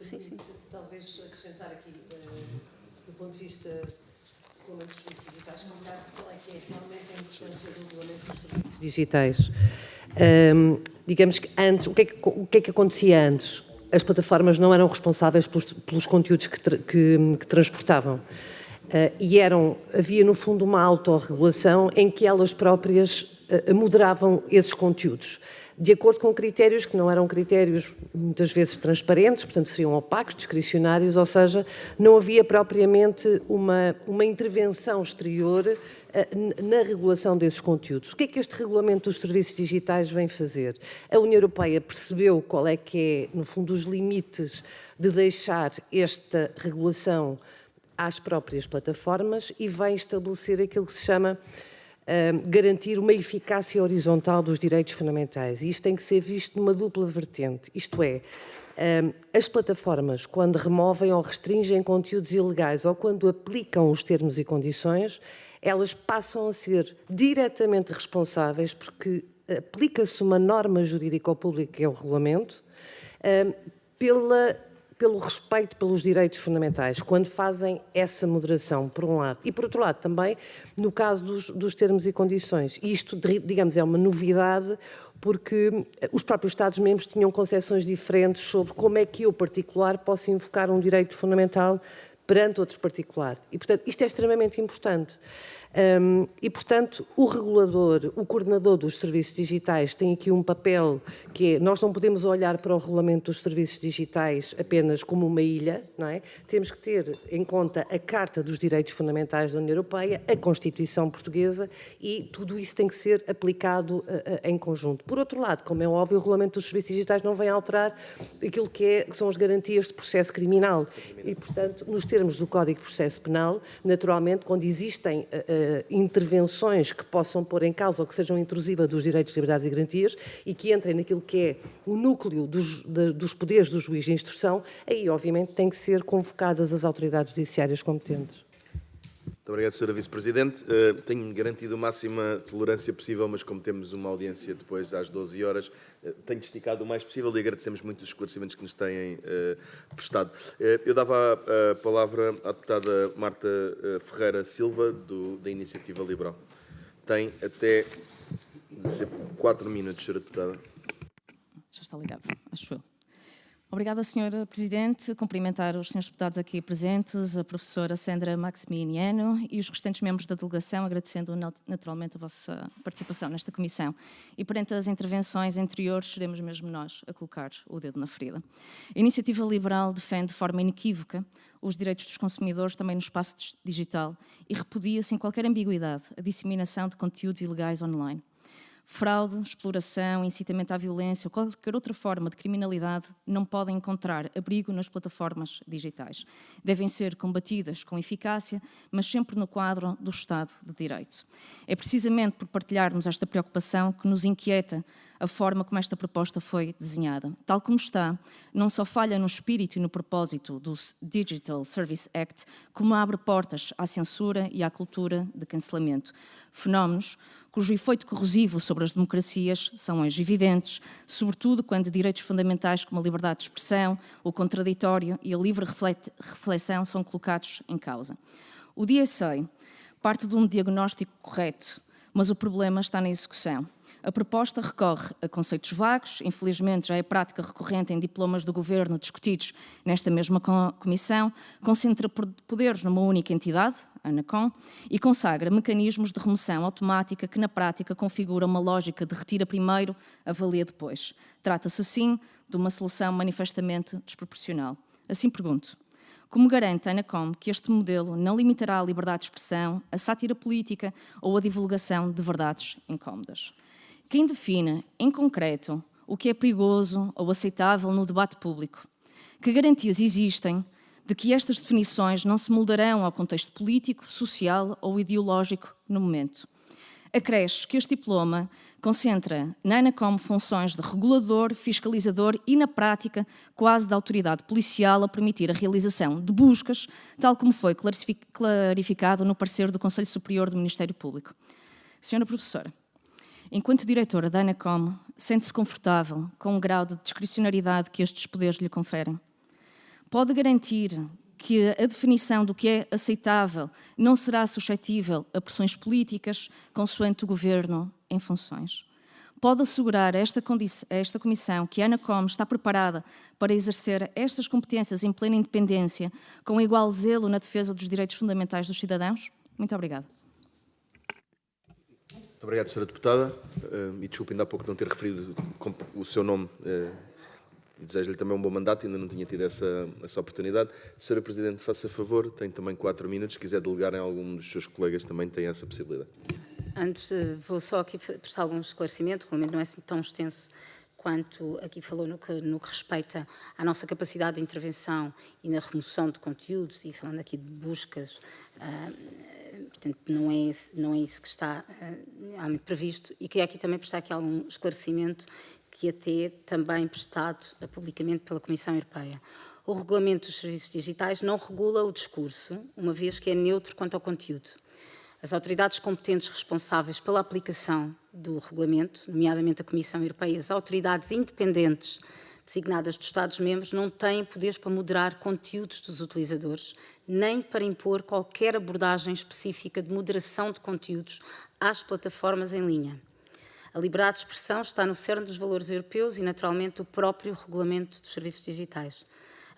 Sim. Talvez acrescentar aqui, do ponto de vista do Regulamento dos Serviços Digitais, contar qual é que é realmente a importância do Regulamento dos Serviços Digitais. Digamos que antes, o que é que acontecia antes? As plataformas não eram responsáveis pelos conteúdos que transportavam. Havia, no fundo, uma autorregulação em que elas próprias moderavam esses conteúdos, de acordo com critérios que não eram critérios, muitas vezes, transparentes, portanto, seriam opacos, discricionários, ou seja, não havia propriamente uma intervenção exterior na regulação desses conteúdos. O que é que este Regulamento dos Serviços Digitais vem fazer? A União Europeia percebeu qual é que é, no fundo, os limites de deixar esta regulação às próprias plataformas e vem estabelecer aquilo que se chama garantir uma eficácia horizontal dos direitos fundamentais. E isto tem que ser visto numa dupla vertente. Isto é, as plataformas, quando removem ou restringem conteúdos ilegais ou quando aplicam os termos e condições, elas passam a ser diretamente responsáveis porque aplica-se uma norma jurídica ao público, que é o regulamento, pelo respeito pelos direitos fundamentais, quando fazem essa moderação, por um lado. E, por outro lado, também no caso dos termos e condições. Isto, digamos, é uma novidade, porque os próprios Estados-membros tinham concepções diferentes sobre como é que eu, particular, posso invocar um direito fundamental perante outro particular. E, portanto, isto é extremamente importante. E, portanto, o regulador, o coordenador dos serviços digitais tem aqui um papel que é, nós não podemos olhar para o regulamento dos serviços digitais apenas como uma ilha, não é? Temos que ter em conta a Carta dos Direitos Fundamentais da União Europeia, a Constituição Portuguesa e tudo isso tem que ser aplicado em conjunto. Por outro lado, como é óbvio, o regulamento dos serviços digitais não vem alterar aquilo que são as garantias de processo criminal e, portanto, nos termos do Código de Processo Penal, naturalmente, quando existem intervenções que possam pôr em causa ou que sejam intrusivas dos direitos, liberdades e garantias e que entrem naquilo que é o núcleo dos poderes do juiz de instrução, aí, obviamente, têm que ser convocadas as autoridades judiciárias competentes. Muito obrigado, Sra. Vice-Presidente. Tenho garantido a máxima tolerância possível, mas como temos uma audiência depois às 12 horas, tenho esticado o mais possível e agradecemos muito os esclarecimentos que nos têm prestado. Eu dava a palavra à deputada Marta Ferreira Silva, da Iniciativa Liberal. Tem até 4 minutos, Sra. Deputada. Já está ligado, acho eu. Obrigada, Sra. Presidente. Cumprimentar os senhores deputados aqui presentes, a professora Sandra Maximiano e os restantes membros da delegação, agradecendo naturalmente a vossa participação nesta comissão. E perante as intervenções anteriores, seremos mesmo nós a colocar o dedo na ferida. A Iniciativa Liberal defende de forma inequívoca os direitos dos consumidores também no espaço digital e repudia, sem qualquer ambiguidade, a disseminação de conteúdos ilegais online. Fraude, exploração, incitamento à violência ou qualquer outra forma de criminalidade não podem encontrar abrigo nas plataformas digitais. Devem ser combatidas com eficácia, mas sempre no quadro do Estado de Direito. É precisamente por partilharmos esta preocupação que nos inquieta a forma como esta proposta foi desenhada. Tal como está, não só falha no espírito e no propósito do Digital Service Act, como abre portas à censura e à cultura de cancelamento. Fenómenos cujo efeito corrosivo sobre as democracias são hoje evidentes, sobretudo quando direitos fundamentais como a liberdade de expressão, o contraditório e a livre reflexão são colocados em causa. O DSA parte de um diagnóstico correto, mas o problema está na execução. A proposta recorre a conceitos vagos, infelizmente já é prática recorrente em diplomas do Governo discutidos nesta mesma comissão, concentra poderes numa única entidade, a ANACOM, e consagra mecanismos de remoção automática que na prática configuram uma lógica de retira primeiro, avalia depois. Trata-se assim de uma solução manifestamente desproporcional. Assim pergunto, como garante a ANACOM que este modelo não limitará a liberdade de expressão, a sátira política ou a divulgação de verdades incómodas? Quem define, em concreto, o que é perigoso ou aceitável no debate público? Que garantias existem de que estas definições não se moldarão ao contexto político, social ou ideológico no momento? Acresce que este diploma concentra na ANACOM funções de regulador, fiscalizador e, na prática, quase de autoridade policial a permitir a realização de buscas, tal como foi clarificado no parecer do Conselho Superior do Ministério Público. Senhora Professora, enquanto diretora da ANACOM, sente-se confortável com o grau de discricionariedade que estes poderes lhe conferem? Pode garantir que a definição do que é aceitável não será suscetível a pressões políticas consoante o Governo em funções? Pode assegurar a esta Comissão que a ANACOM está preparada para exercer estas competências em plena independência, com igual zelo na defesa dos direitos fundamentais dos cidadãos? Muito obrigada. Muito obrigado, Sra. Deputada. E desculpe ainda há pouco não ter referido o seu nome. E desejo-lhe também um bom mandato, ainda não tinha tido essa oportunidade. Sra. Presidente, faça favor, tem também 4 minutos. Se quiser delegar em algum dos seus colegas, também tem essa possibilidade. Antes, vou só aqui prestar algum esclarecimento. O regulamento não é assim tão extenso quanto aqui falou no que respeita à nossa capacidade de intervenção e na remoção de conteúdos, e falando aqui de buscas. Portanto, não é isso que está previsto. E queria aqui também prestar aqui algum esclarecimento que até também prestado publicamente pela Comissão Europeia. O regulamento dos serviços digitais não regula o discurso, uma vez que é neutro quanto ao conteúdo. As autoridades competentes responsáveis pela aplicação do regulamento, nomeadamente a Comissão Europeia, as autoridades independentes designadas dos Estados-membros, não têm poderes para moderar conteúdos dos utilizadores, nem para impor qualquer abordagem específica de moderação de conteúdos às plataformas em linha. A liberdade de expressão está no cerne dos valores europeus e, naturalmente, do próprio regulamento dos serviços digitais.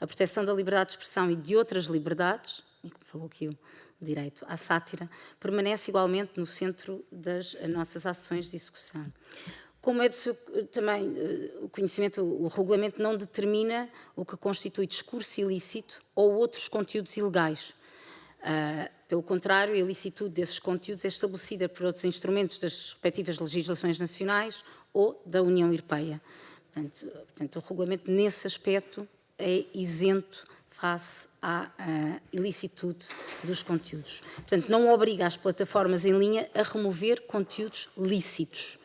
a proteção da liberdade de expressão e de outras liberdades, e como falou aqui o direito à sátira, permanece igualmente no centro das nossas ações de execução. Como é do seu também o conhecimento, o regulamento não determina o que constitui discurso ilícito ou outros conteúdos ilegais. Pelo contrário, a ilicitude desses conteúdos é estabelecida por outros instrumentos das respectivas legislações nacionais ou da União Europeia. Portanto, o regulamento, nesse aspecto, é isento face à ilicitude dos conteúdos. Portanto, não obriga as plataformas em linha a remover conteúdos lícitos.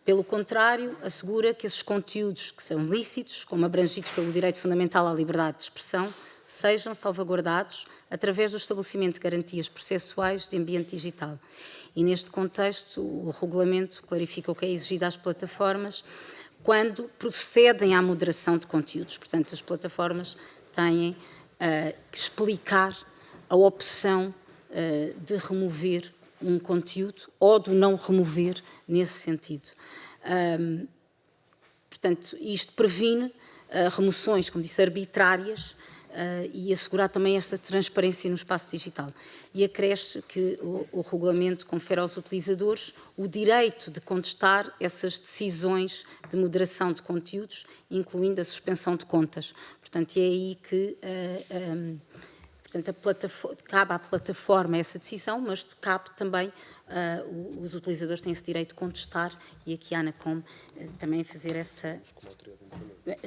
Pelo contrário, assegura que esses conteúdos que são lícitos, como abrangidos pelo direito fundamental à liberdade de expressão, sejam salvaguardados através do estabelecimento de garantias processuais de ambiente digital. E neste contexto, o regulamento clarifica o que é exigido às plataformas quando procedem à moderação de conteúdos. Portanto, as plataformas têm que explicar a opção de remover um conteúdo ou de não remover nesse sentido. Portanto, isto previne remoções, como disse, arbitrárias e assegurar também esta transparência no espaço digital. E acresce que o regulamento confere aos utilizadores o direito de contestar essas decisões de moderação de conteúdos, incluindo a suspensão de contas. Portanto, é aí que cabe à plataforma essa decisão, mas cabe também, os utilizadores têm esse direito de contestar e aqui a ANACOM também fazer essa...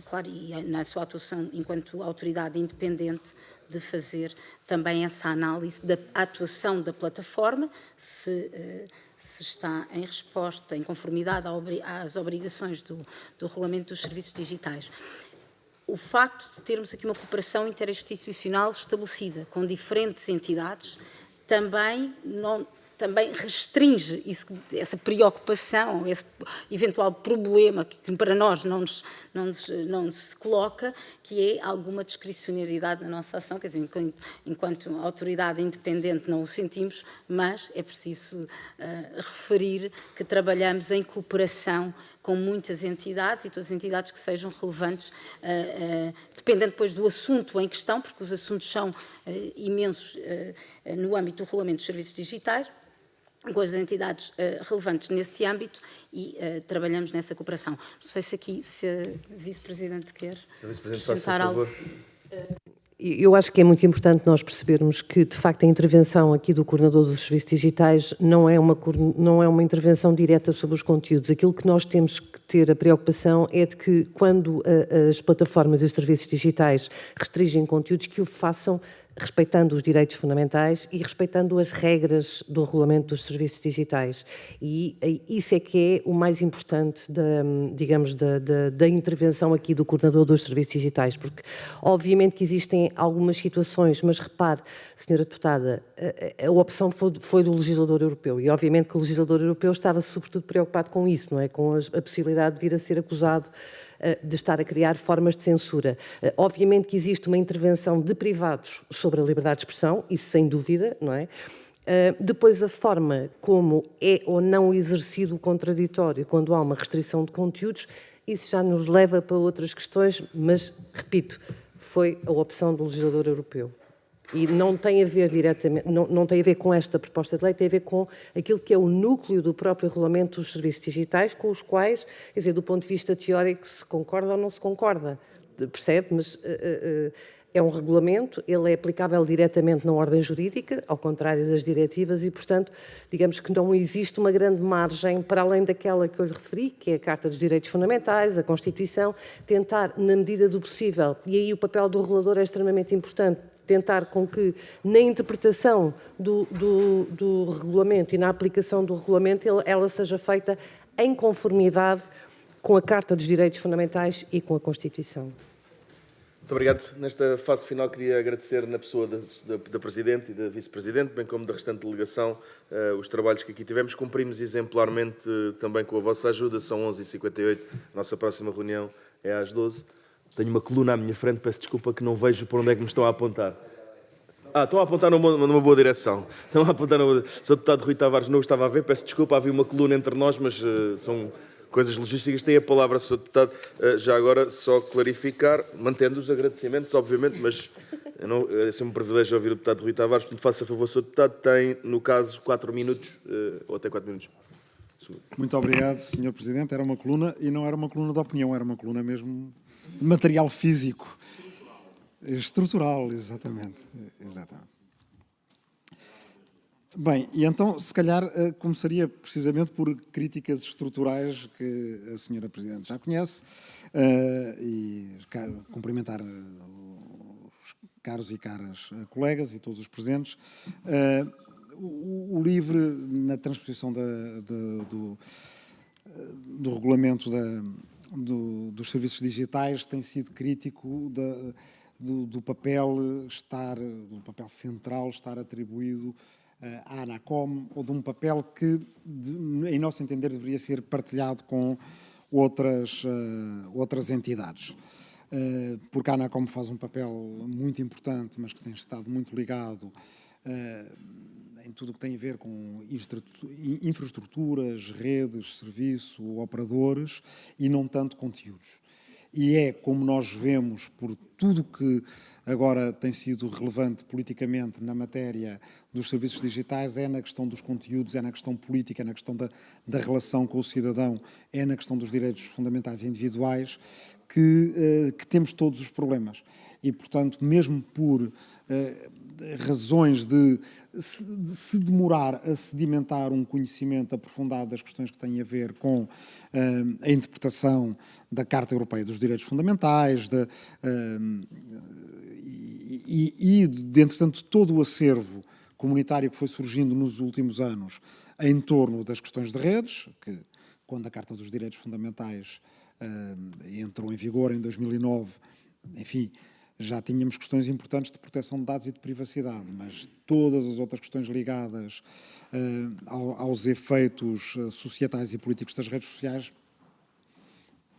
Claro, e na sua atuação enquanto autoridade independente de fazer também essa análise da atuação da plataforma, se está em resposta, em conformidade às obrigações do Regulamento dos Serviços Digitais. O facto de termos aqui uma cooperação interinstitucional estabelecida com diferentes entidades também restringe essa preocupação, esse eventual problema que para nós não se coloca, que é alguma discricionariedade na nossa ação, quer dizer, enquanto autoridade independente não o sentimos, mas é preciso referir que trabalhamos em cooperação com muitas entidades e todas as entidades que sejam relevantes, dependendo depois do assunto em questão, porque os assuntos são imensos no âmbito do Regulamento dos Serviços Digitais, com as entidades relevantes nesse âmbito e trabalhamos nessa cooperação. Não sei se aqui, se a Vice-Presidente quer acrescentar algo. Eu acho que é muito importante nós percebermos que, de facto, a intervenção aqui do Coordenador dos Serviços Digitais não é uma intervenção direta sobre os conteúdos. Aquilo que nós temos que ter a preocupação é de que, quando as plataformas e os serviços digitais restringem conteúdos, que o façam respeitando os direitos fundamentais e respeitando as regras do Regulamento dos Serviços Digitais. E isso é que é o mais importante da intervenção aqui do Coordenador dos Serviços Digitais, porque obviamente que existem algumas situações, mas repare, Senhora Deputada, a opção foi do legislador europeu e obviamente que o legislador europeu estava sobretudo preocupado com isso, não é? Com a possibilidade de vir a ser acusado de estar a criar formas de censura. Obviamente que existe uma intervenção de privados sobre a liberdade de expressão, isso sem dúvida, não é? Depois, a forma como é ou não exercido o contraditório quando há uma restrição de conteúdos, isso já nos leva para outras questões, mas, repito, foi a opção do legislador europeu. E não tem a ver diretamente, não tem a ver com esta proposta de lei, tem a ver com aquilo que é o núcleo do próprio Regulamento dos Serviços Digitais, com os quais, quer dizer, do ponto de vista teórico, se concorda ou não se concorda, percebe? Mas é um regulamento, ele é aplicável diretamente na ordem jurídica, ao contrário das diretivas, e, portanto, digamos que não existe uma grande margem, para além daquela que eu lhe referi, que é a Carta dos Direitos Fundamentais, a Constituição, tentar, na medida do possível, e aí o papel do regulador é extremamente importante, tentar com que, na interpretação do regulamento e na aplicação do regulamento, ela seja feita em conformidade com a Carta dos Direitos Fundamentais e com a Constituição. Muito obrigado. Nesta fase final, queria agradecer na pessoa da Presidente e da Vice-Presidente, bem como da restante delegação, os trabalhos que aqui tivemos. Cumprimos exemplarmente também com a vossa ajuda. São 11h58, a nossa próxima reunião é às 12h. Tenho uma coluna à minha frente, peço desculpa que não vejo por onde é que me estão a apontar. Estão a apontar numa boa direção. Estão a apontar Sr. Deputado Rui Tavares Nunes estava a ver, peço desculpa, havia uma coluna entre nós, mas são coisas logísticas. Tem a palavra, Sr. Deputado. Já agora, só clarificar, mantendo os agradecimentos, obviamente, mas é sempre um privilégio ouvir o deputado Rui Tavares, portanto, faça favor, Sr. Deputado, tem, no caso, 4 minutos, ou até 4 minutos. Muito obrigado, Sr. Presidente. Era uma coluna, e não era uma coluna de opinião, era uma coluna mesmo de material físico. Estrutural, exatamente. Bem, e então, se calhar, começaria precisamente por críticas estruturais que a Sra. Presidente já conhece e cumprimentar os caros e caras colegas e todos os presentes. O LIVRE, na transposição do regulamento dos serviços digitais, tem sido crítico do papel central estar atribuído à ANACOM, ou de um papel que, em nosso entender, deveria ser partilhado com outras entidades. Porque a ANACOM faz um papel muito importante, mas que tem estado muito ligado em tudo o que tem a ver com infraestruturas, redes, serviço, operadores, e não tanto conteúdos. E é como nós vemos, por tudo que agora tem sido relevante politicamente na matéria dos serviços digitais, é na questão dos conteúdos, é na questão política, é na questão da relação com o cidadão, é na questão dos direitos fundamentais e individuais, que temos todos os problemas. E, portanto, mesmo por razões de se demorar a sedimentar um conhecimento aprofundado das questões que têm a ver com a interpretação da Carta Europeia dos Direitos Fundamentais e de, entretanto, todo o acervo comunitário que foi surgindo nos últimos anos em torno das questões de redes, que quando a Carta dos Direitos Fundamentais entrou em vigor em 2009, enfim, já tínhamos questões importantes de proteção de dados e de privacidade, mas todas as outras questões ligadas aos efeitos societais e políticos das redes sociais,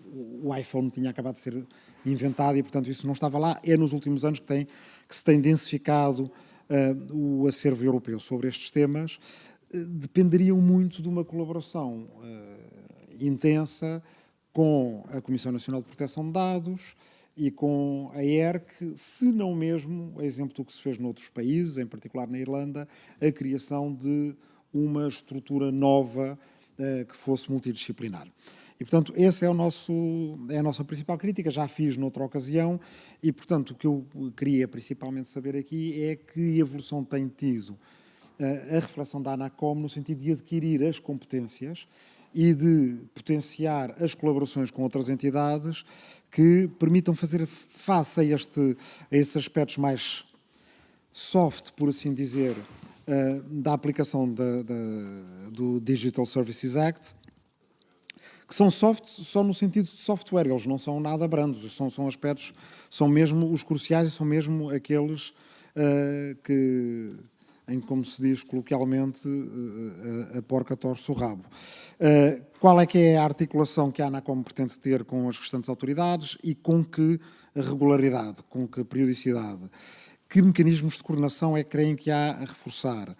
o iPhone tinha acabado de ser inventado e, portanto, isso não estava lá. É nos últimos anos que se tem densificado o acervo europeu sobre estes temas. Dependeriam muito de uma colaboração intensa com a Comissão Nacional de Proteção de Dados e com a ERC, se não mesmo, a exemplo do que se fez noutros países, em particular na Irlanda, a criação de uma estrutura nova que fosse multidisciplinar. E, portanto, essa é a nossa principal crítica, já fiz noutra ocasião, e, portanto, o que eu queria principalmente saber aqui é que evolução tem tido a reflexão da ANACOM no sentido de adquirir as competências e de potenciar as colaborações com outras entidades que permitam fazer face a estes aspectos mais soft, por assim dizer, da aplicação do Digital Services Act, que são soft só no sentido de software, eles não são nada brandos, são aspectos, são mesmo os cruciais e são mesmo aqueles em que, como se diz coloquialmente, a porca torce o rabo. Qual é que é a articulação que a ANACOM pretende ter com as restantes autoridades e com que regularidade, com que periodicidade? Que mecanismos de coordenação é que creem que há a reforçar?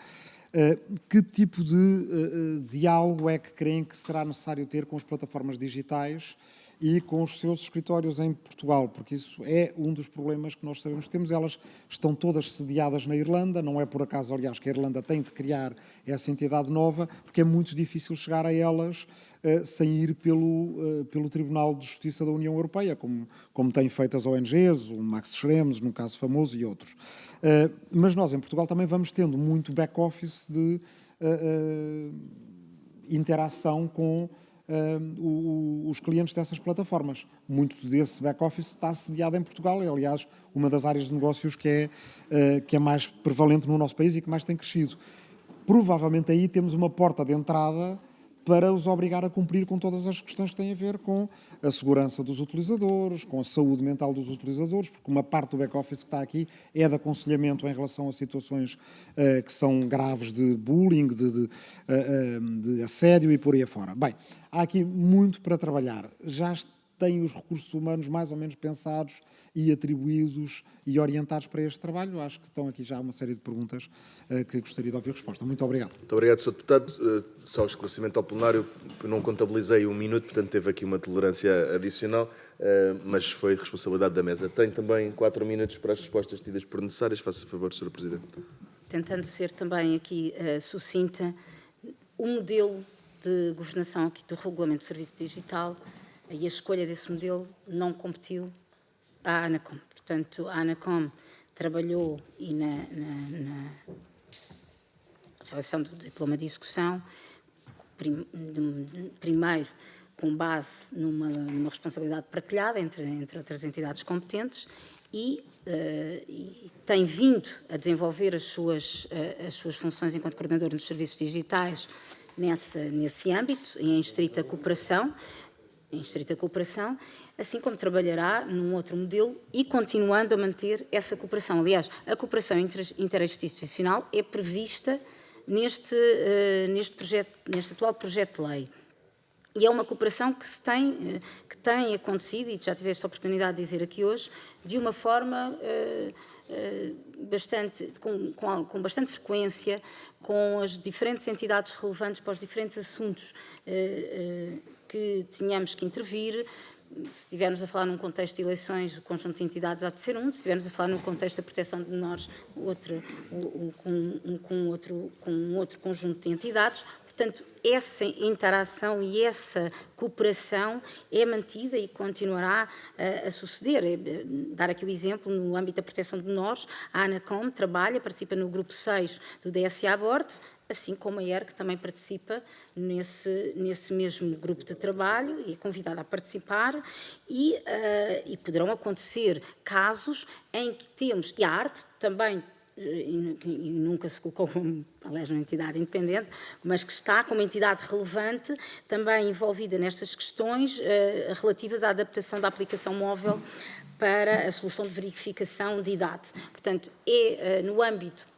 Que tipo de diálogo é que creem que será necessário ter com as plataformas digitais e com os seus escritórios em Portugal? Porque isso é um dos problemas que nós sabemos que temos. Elas estão todas sediadas na Irlanda, não é por acaso, aliás, que a Irlanda tem de criar essa entidade nova, porque é muito difícil chegar a elas sem ir pelo Tribunal de Justiça da União Europeia, como têm feito as ONGs, o Max Schrems, no caso famoso, e outros. Mas nós, em Portugal, também vamos tendo muito back-office de interação com os clientes dessas plataformas. Muito desse back-office está sediado em Portugal, é, aliás, uma das áreas de negócios que é mais prevalente no nosso país e que mais tem crescido. Provavelmente aí temos uma porta de entrada para os obrigar a cumprir com todas as questões que têm a ver com a segurança dos utilizadores, com a saúde mental dos utilizadores, porque uma parte do back-office que está aqui é de aconselhamento em relação a situações que são graves de bullying, de assédio e por aí afora. Bem, há aqui muito para trabalhar. Já têm os recursos humanos mais ou menos pensados e atribuídos e orientados para este trabalho? Acho que estão aqui já uma série de perguntas que gostaria de ouvir resposta. Muito obrigado. Muito obrigado, Sr. Deputado. Só o esclarecimento ao plenário, não contabilizei 1 minuto, portanto teve aqui uma tolerância adicional, mas foi responsabilidade da mesa. Tem também 4 minutos para as respostas tidas por necessárias. Faça favor, Sr. Presidente. Tentando ser também aqui sucinta, o modelo de governação aqui do Regulamento do Serviço Digital e a escolha desse modelo não competiu à ANACOM. Portanto, a ANACOM trabalhou e na realização do diploma de execução, primeiro com base numa responsabilidade partilhada entre outras entidades competentes e tem vindo a desenvolver as suas funções enquanto coordenador dos serviços digitais nesse âmbito e em estrita cooperação, assim como trabalhará num outro modelo e continuando a manter essa cooperação. Aliás, a cooperação interinstitucional é prevista neste atual projeto de lei. E é uma cooperação que tem acontecido, e já tive esta oportunidade de dizer aqui hoje, de uma forma com bastante frequência, com as diferentes entidades relevantes para os diferentes assuntos que tínhamos que intervir. Se estivermos a falar num contexto de eleições, o conjunto de entidades há de ser um. Se estivermos a falar num contexto da proteção de menores, com outro conjunto de entidades. Portanto, essa interação e essa cooperação é mantida e continuará a suceder. Dar aqui o exemplo, no âmbito da proteção de menores, a ANACOM participa no grupo 6 do DSA Board, assim como a ERC também participa nesse mesmo grupo de trabalho e é convidada a participar e poderão acontecer casos em que temos, e a ARTE também, e nunca se colocou como, aliás, uma entidade independente, mas que está como entidade relevante, também envolvida nestas questões relativas à adaptação da aplicação móvel para a solução de verificação de idade. Portanto, no âmbito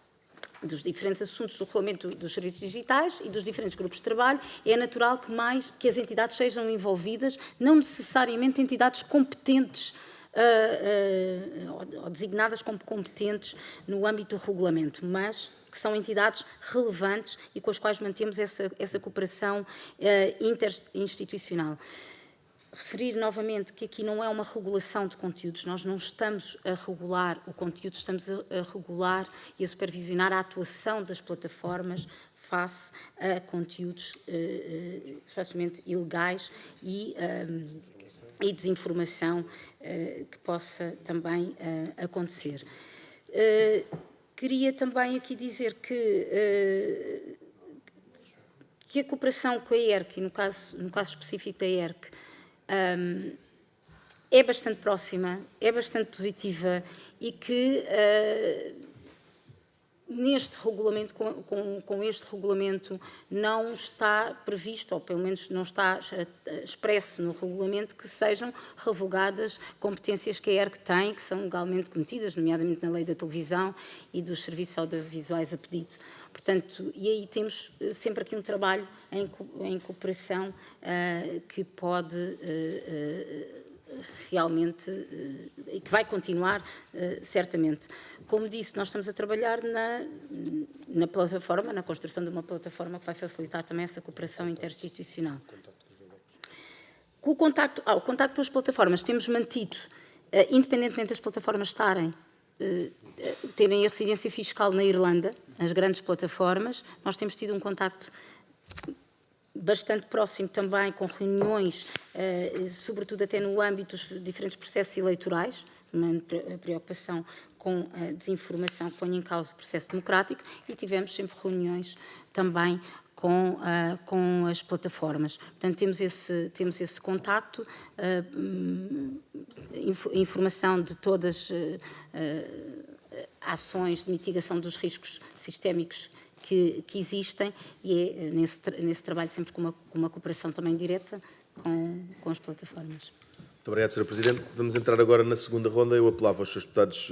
dos diferentes assuntos do regulamento dos serviços digitais e dos diferentes grupos de trabalho, é natural que as entidades sejam envolvidas, não necessariamente entidades competentes ou designadas como competentes no âmbito do regulamento, mas que são entidades relevantes e com as quais mantemos essa cooperação interinstitucional. Referir novamente que aqui não é uma regulação de conteúdos, nós não estamos a regular o conteúdo, estamos a regular e a supervisionar a atuação das plataformas face a conteúdos especialmente ilegais e desinformação que possa também acontecer. Queria também aqui dizer que a cooperação com a ERC, e no caso específico da ERC, é bastante próxima, é bastante positiva e que neste regulamento, com este regulamento, não está previsto, ou pelo menos não está expresso no regulamento, que sejam revogadas competências que a ERC tem, que são legalmente cometidas, nomeadamente na lei da televisão e dos serviços audiovisuais a pedido. Portanto, e aí temos sempre aqui um trabalho em cooperação que pode realmente, e que vai continuar certamente. Como disse, nós estamos a trabalhar na plataforma, na construção de uma plataforma que vai facilitar também essa cooperação interinstitucional. Com o contacto com as plataformas temos mantido, independentemente das plataformas terem a residência fiscal na Irlanda, as grandes plataformas, nós temos tido um contacto bastante próximo também, com reuniões, sobretudo até no âmbito dos diferentes processos eleitorais, uma preocupação com a desinformação que põe em causa o processo democrático, e tivemos sempre reuniões também com as plataformas. Portanto, temos esse contacto, informação de todas ações de mitigação dos riscos sistémicos que existem, e é nesse trabalho sempre com uma cooperação também direta com as plataformas. Muito obrigado, Sr. Presidente. Vamos entrar agora na segunda ronda. Eu apelava aos Srs. Deputados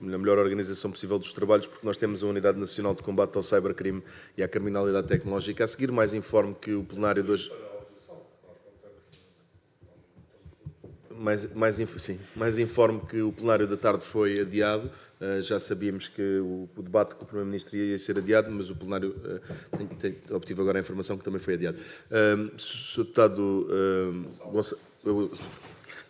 a melhor organização possível dos trabalhos, porque nós temos a Unidade Nacional de Combate ao Cybercrime e à Criminalidade Tecnológica. A seguir, mais informe que o plenário de hoje... Mais informo que o plenário da tarde foi adiado. Já sabíamos que o debate com o Primeiro-Ministro ia ser adiado, mas o plenário obtive agora a informação que também foi adiado. Sr.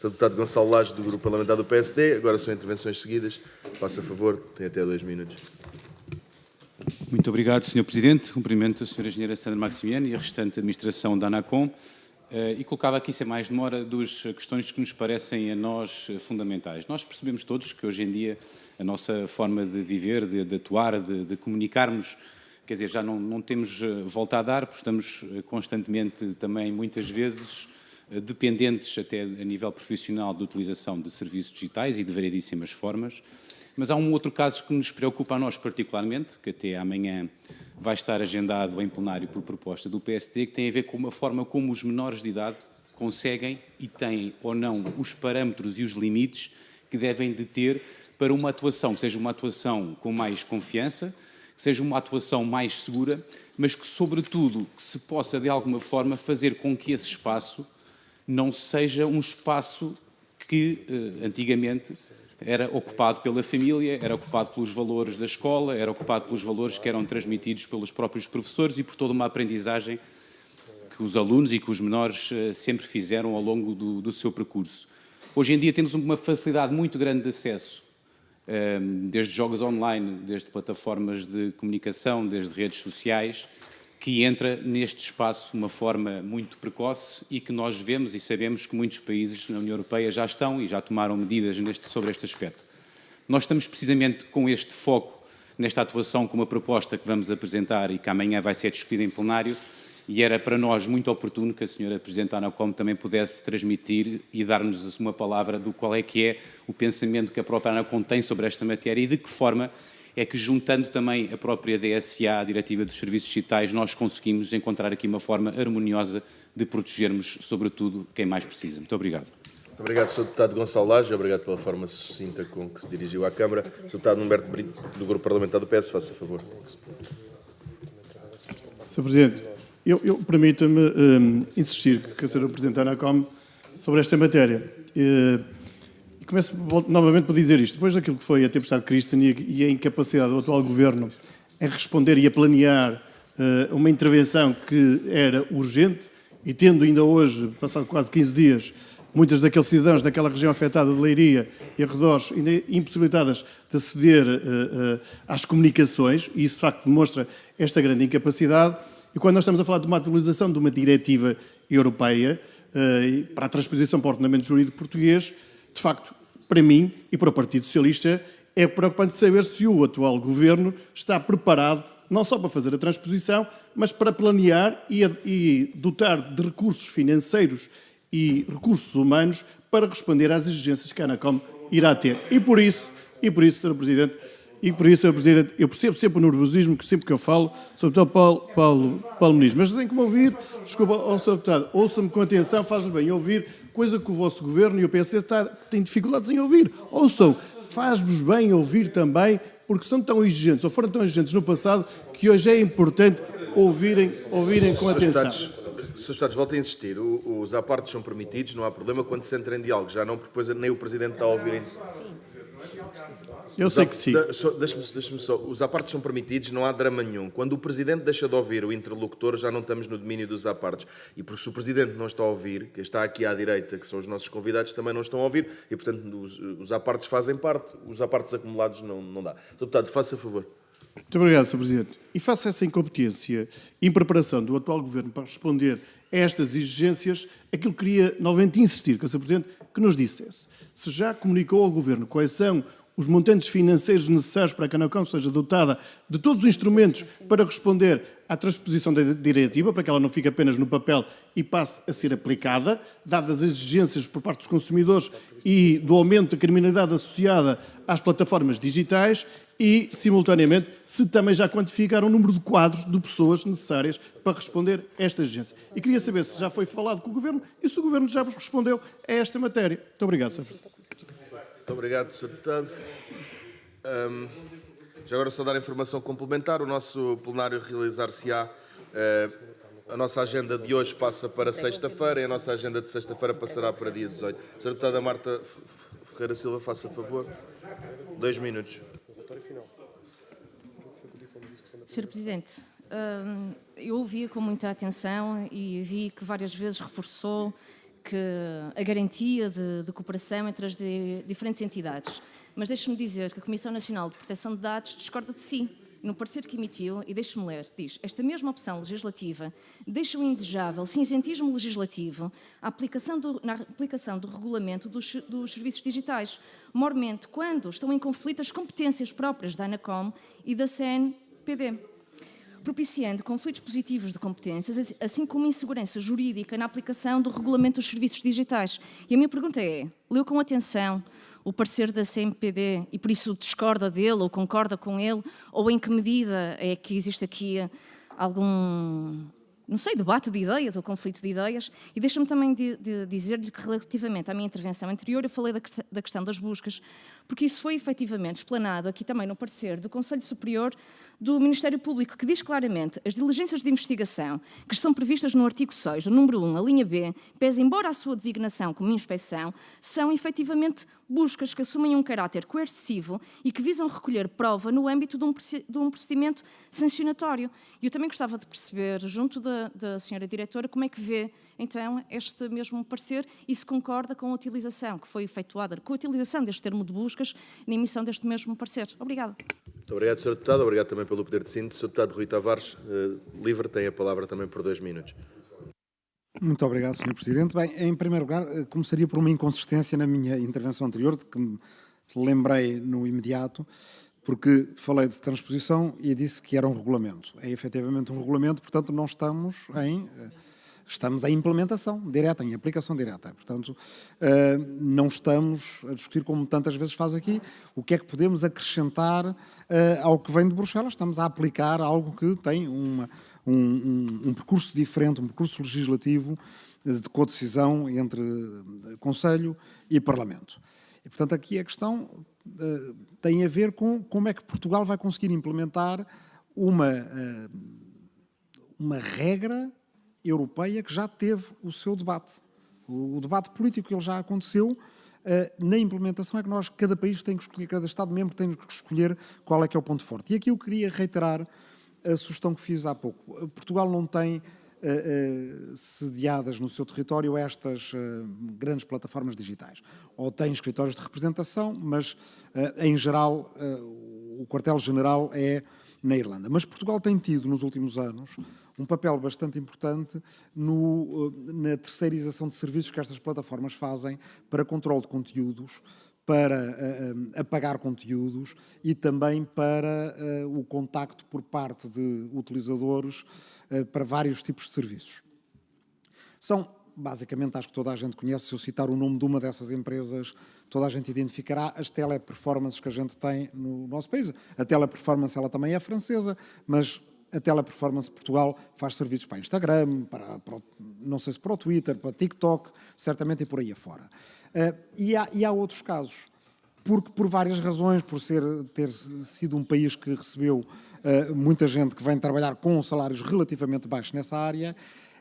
Deputado Gonçalo Lage, do Grupo Parlamentar do PSD, agora são intervenções seguidas. Faça favor, tem até 2 minutos. Muito obrigado, Sr. Presidente. Cumprimento a Sra. Engenheira Sandra Maximiano e a restante administração da ANACOM. E colocava aqui, sem mais demora, 2 questões que nos parecem a nós fundamentais. Nós percebemos todos que hoje em dia a nossa forma de viver, de atuar, de comunicarmos, quer dizer, já não temos volta a dar, porque estamos constantemente também, muitas vezes, dependentes até a nível profissional da utilização de serviços digitais e de variedíssimas formas. Mas há um outro caso que nos preocupa a nós particularmente, que até amanhã vai estar agendado em plenário por proposta do PSD, que tem a ver com a forma como os menores de idade conseguem e têm ou não os parâmetros e os limites que devem de ter para uma atuação, que seja uma atuação com mais confiança, que seja uma atuação mais segura, mas que, sobretudo, que se possa, de alguma forma, fazer com que esse espaço não seja um espaço que, antigamente, era ocupado pela família, era ocupado pelos valores da escola, era ocupado pelos valores que eram transmitidos pelos próprios professores e por toda uma aprendizagem que os alunos e que os menores sempre fizeram ao longo do seu percurso. Hoje em dia temos uma facilidade muito grande de acesso, desde jogos online, desde plataformas de comunicação, desde redes sociais, que entra neste espaço de uma forma muito precoce e que nós vemos e sabemos que muitos países na União Europeia já estão e já tomaram medidas sobre este aspecto. Nós estamos precisamente com este foco nesta atuação com uma proposta que vamos apresentar e que amanhã vai ser discutida em plenário, e era para nós muito oportuno que a Sra. Presidente da ANACOM também pudesse transmitir e dar-nos uma palavra do qual é que é o pensamento que a própria ANACOM tem sobre esta matéria e de que forma é que, juntando também a própria DSA, a Diretiva dos Serviços Digitais, nós conseguimos encontrar aqui uma forma harmoniosa de protegermos, sobretudo, quem mais precisa. Muito obrigado. Muito obrigado, Sr. Deputado Gonçalo Lage. Obrigado pela forma sucinta com que se dirigiu à Câmara. Sr. Deputado Humberto Brito, do Grupo Parlamentar do PS, faça favor. Sr. Presidente, eu permita-me insistir com a Sra. Presidente da ANACOM sobre esta matéria. E começo novamente por dizer isto. Depois daquilo que foi a tempestade de Cristian e a incapacidade do atual Governo em responder e a planear uma intervenção que era urgente, e tendo ainda hoje, passado quase 15 dias, muitos daqueles cidadãos daquela região afetada de Leiria e arredores ainda impossibilitadas de aceder às comunicações, e isso de facto demonstra esta grande incapacidade. E quando nós estamos a falar de uma atualização de uma diretiva europeia para a transposição para o ordenamento jurídico português, de facto, para mim e para o Partido Socialista, é preocupante saber se o atual Governo está preparado não só para fazer a transposição, mas para planear e dotar de recursos financeiros e recursos humanos para responder às exigências que a ANACOM irá ter. E por isso, Sr. Presidente, eu percebo sempre o nervosismo que sempre que eu falo, sobretudo Paulo Ministro, mas sem que me ouvir, desculpa, Sr. Deputado, ouça-me com atenção, faz-lhe bem ouvir, coisa que o vosso Governo e o PSD têm dificuldades em ouvir. Ouçam, faz-vos bem ouvir também, porque são tão exigentes, ou foram tão exigentes no passado, que hoje é importante ouvirem com atenção. Srs. Deputados, volto a insistir, os apartes são permitidos, não há problema quando se entra em diálogo, já não, porque nem o Presidente está a ouvir. Eu sei que sim. Deixa-me só. Os apartes são permitidos, não há drama nenhum. Quando o Presidente deixa de ouvir o interlocutor, já não estamos no domínio dos apartes. E porque se o Presidente não está a ouvir, que está aqui à direita, que são os nossos convidados, também não estão a ouvir, e portanto os apartes fazem parte, os apartes acumulados não dá. Sr. Deputado, faça favor. Muito obrigado, Sr. Presidente. E face a essa incompetência e impreparação do atual Governo para responder a estas exigências, aquilo que queria novamente insistir com o Sr. Presidente que nos dissesse se já comunicou ao Governo quais são os montantes financeiros necessários para que a ANACOM seja dotada de todos os instrumentos para responder à transposição da diretiva, para que ela não fique apenas no papel e passe a ser aplicada, dadas as exigências por parte dos consumidores e do aumento da criminalidade associada às plataformas digitais e, simultaneamente, se também já quantificaram o número de quadros de pessoas necessárias para responder a esta exigência. E queria saber se já foi falado com o Governo e se o Governo já vos respondeu a esta matéria. Muito obrigado, Sr. Presidente. Muito obrigado, Sr. Deputado. Já agora só dar informação complementar. O nosso plenário realizar-se-á A nossa agenda de hoje passa para sexta-feira e a nossa agenda de sexta-feira passará para dia 18. Sra. Deputada Marta Ferreira Silva, faça favor. 2 minutos. Sr. Presidente, eu ouvi com muita atenção e vi que várias vezes reforçou que a garantia de cooperação entre as diferentes entidades. Mas deixe-me dizer que a Comissão Nacional de Proteção de Dados discorda de si. No parecer que emitiu, e deixe-me ler, diz: esta mesma opção legislativa deixa o indesejável cinzentismo legislativo na aplicação do regulamento dos serviços digitais, mormente quando estão em conflito as competências próprias da ANACOM e da CNPD, propiciando conflitos positivos de competências, assim como insegurança jurídica na aplicação do regulamento dos serviços digitais. E a minha pergunta é: leu com atenção o parecer da CNPD e por isso discorda dele ou concorda com ele, ou em que medida é que existe aqui algum, não sei, debate de ideias ou conflito de ideias? E deixa-me também dizer-lhe que relativamente à minha intervenção anterior eu falei da questão das buscas, porque isso foi efetivamente explanado aqui também no parecer do Conselho Superior do Ministério Público, que diz claramente: as diligências de investigação que estão previstas no artigo 6, do número 1, a linha B, pese embora a sua designação como inspeção, são efetivamente buscas que assumem um caráter coercivo e que visam recolher prova no âmbito de um procedimento sancionatório. E eu também gostava de perceber, junto da senhora diretora, como é que vê então este mesmo parecer e se concorda com a utilização que foi efetuada, com a utilização deste termo de buscas na emissão deste mesmo parecer. Obrigada. Muito obrigado, Sr. Deputado. Obrigado também pelo poder de síntese. Sr. Deputado Rui Tavares, livre, tem a palavra também por 2 minutos. Muito obrigado, Sr. Presidente. Bem, em primeiro lugar, começaria por uma inconsistência na minha intervenção anterior, de que me lembrei no imediato, porque falei de transposição e disse que era um regulamento. É efetivamente um regulamento, portanto, não estamos em implementação direta, em aplicação direta. Portanto, não estamos a discutir, como tantas vezes faz aqui, o que é que podemos acrescentar ao que vem de Bruxelas. Estamos a aplicar algo que tem um percurso diferente, um percurso legislativo de codecisão entre Conselho e Parlamento. E, portanto, aqui a questão tem a ver com como é que Portugal vai conseguir implementar uma regra europeia que já teve o seu debate. O debate político ele já aconteceu. Na implementação é que cada país tem que escolher, cada Estado-membro tem que escolher qual é que é o ponto forte. E aqui eu queria reiterar a sugestão que fiz há pouco. Portugal não tem sediadas no seu território estas grandes plataformas digitais. Ou tem escritórios de representação, mas, em geral, o quartel-general é na Irlanda. Mas Portugal tem tido, nos últimos anos, um papel bastante importante na terceirização de serviços que estas plataformas fazem para controle de conteúdos, para apagar conteúdos e também para o contacto por parte de utilizadores para vários tipos de serviços. São, basicamente, acho que toda a gente conhece, se eu citar o nome de uma dessas empresas, toda a gente identificará as teleperformances que a gente tem no nosso país. A teleperformance ela também é francesa, mas a Teleperformance Portugal faz serviços para Instagram, não sei se para o Twitter, para TikTok, certamente e por aí afora. E há outros casos, porque por várias razões, por ter sido um país que recebeu muita gente que vem trabalhar com salários relativamente baixos nessa área,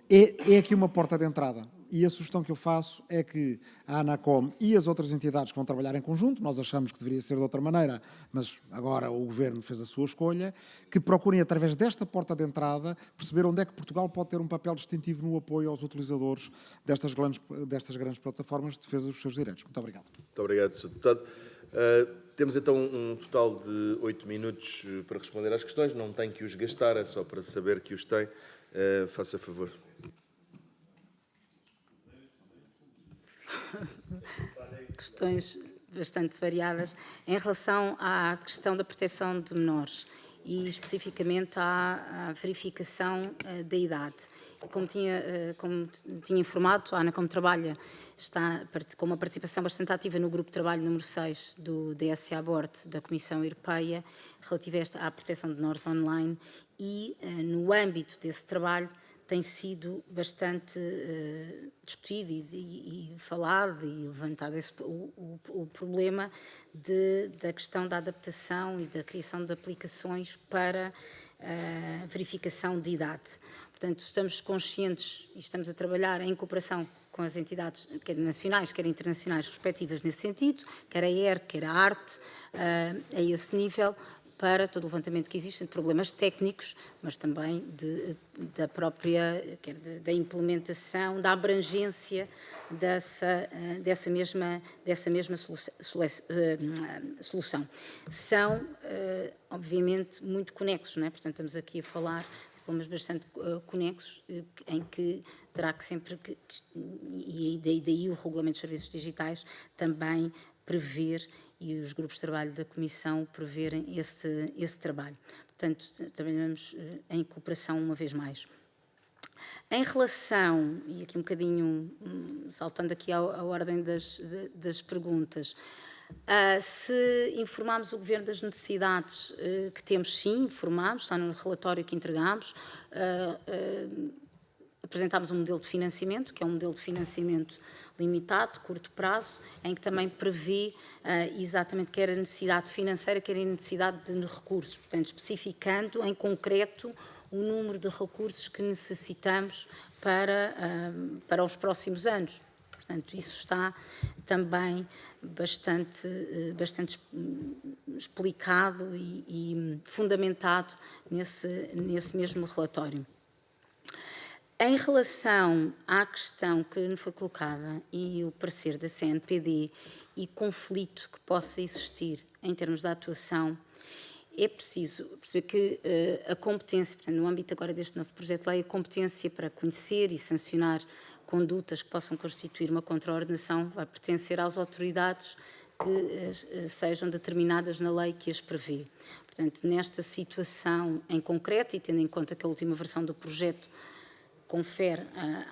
é aqui uma porta de entrada. E a sugestão que eu faço é que a ANACOM e as outras entidades que vão trabalhar em conjunto, nós achamos que deveria ser de outra maneira, mas agora o Governo fez a sua escolha, que procurem, através desta porta de entrada, perceber onde é que Portugal pode ter um papel distintivo no apoio aos utilizadores destas grandes plataformas de defesa dos seus direitos. Muito obrigado. Muito obrigado, Sr. Deputado. Temos então um total de 8 minutos para responder às questões. Não tem que os gastar, é só para saber que os tem. Faça favor. Questões bastante variadas em relação à questão da proteção de menores e especificamente à verificação da idade. Como tinha informado, a ANACOM trabalha, está com uma participação bastante ativa no grupo de trabalho número 6 do DSA Board da Comissão Europeia relativa à proteção de menores online e no âmbito desse trabalho tem sido bastante discutido e falado e levantado o problema da questão da adaptação e da criação de aplicações para verificação de idade. Portanto, estamos conscientes e estamos a trabalhar em cooperação com as entidades, quer nacionais, quer internacionais, respectivas nesse sentido, quer a ERC, quer a ARTE, a esse nível, para todo o levantamento que existe de problemas técnicos, mas também da própria, da implementação, da abrangência dessa mesma solução. São, obviamente, muito conexos, não é? Portanto, estamos aqui a falar de problemas bastante conexos, em que terá que sempre, e daí o Regulamento de Serviços Digitais também prever, e os grupos de trabalho da Comissão preverem esse trabalho. Portanto, trabalhamos em cooperação uma vez mais. Em relação, e aqui um bocadinho, saltando aqui à ordem das perguntas, se informámos o Governo das necessidades que temos, sim, informámos, está no relatório que entregámos, apresentámos um modelo de financiamento, que é um modelo de financiamento limitado, de curto prazo, em que também prevê exatamente quer a necessidade financeira, quer a necessidade de recursos, portanto, especificando em concreto o número de recursos que necessitamos para os próximos anos. Portanto, isso está também bastante explicado e fundamentado nesse mesmo relatório. Em relação à questão que me foi colocada e o parecer da CNPD e conflito que possa existir em termos de atuação, é preciso perceber que a competência, portanto, no âmbito agora deste novo projeto de lei, a competência para conhecer e sancionar condutas que possam constituir uma contraordenação vai pertencer às autoridades que sejam determinadas na lei que as prevê. Portanto, nesta situação em concreto, e tendo em conta que a última versão do projeto confere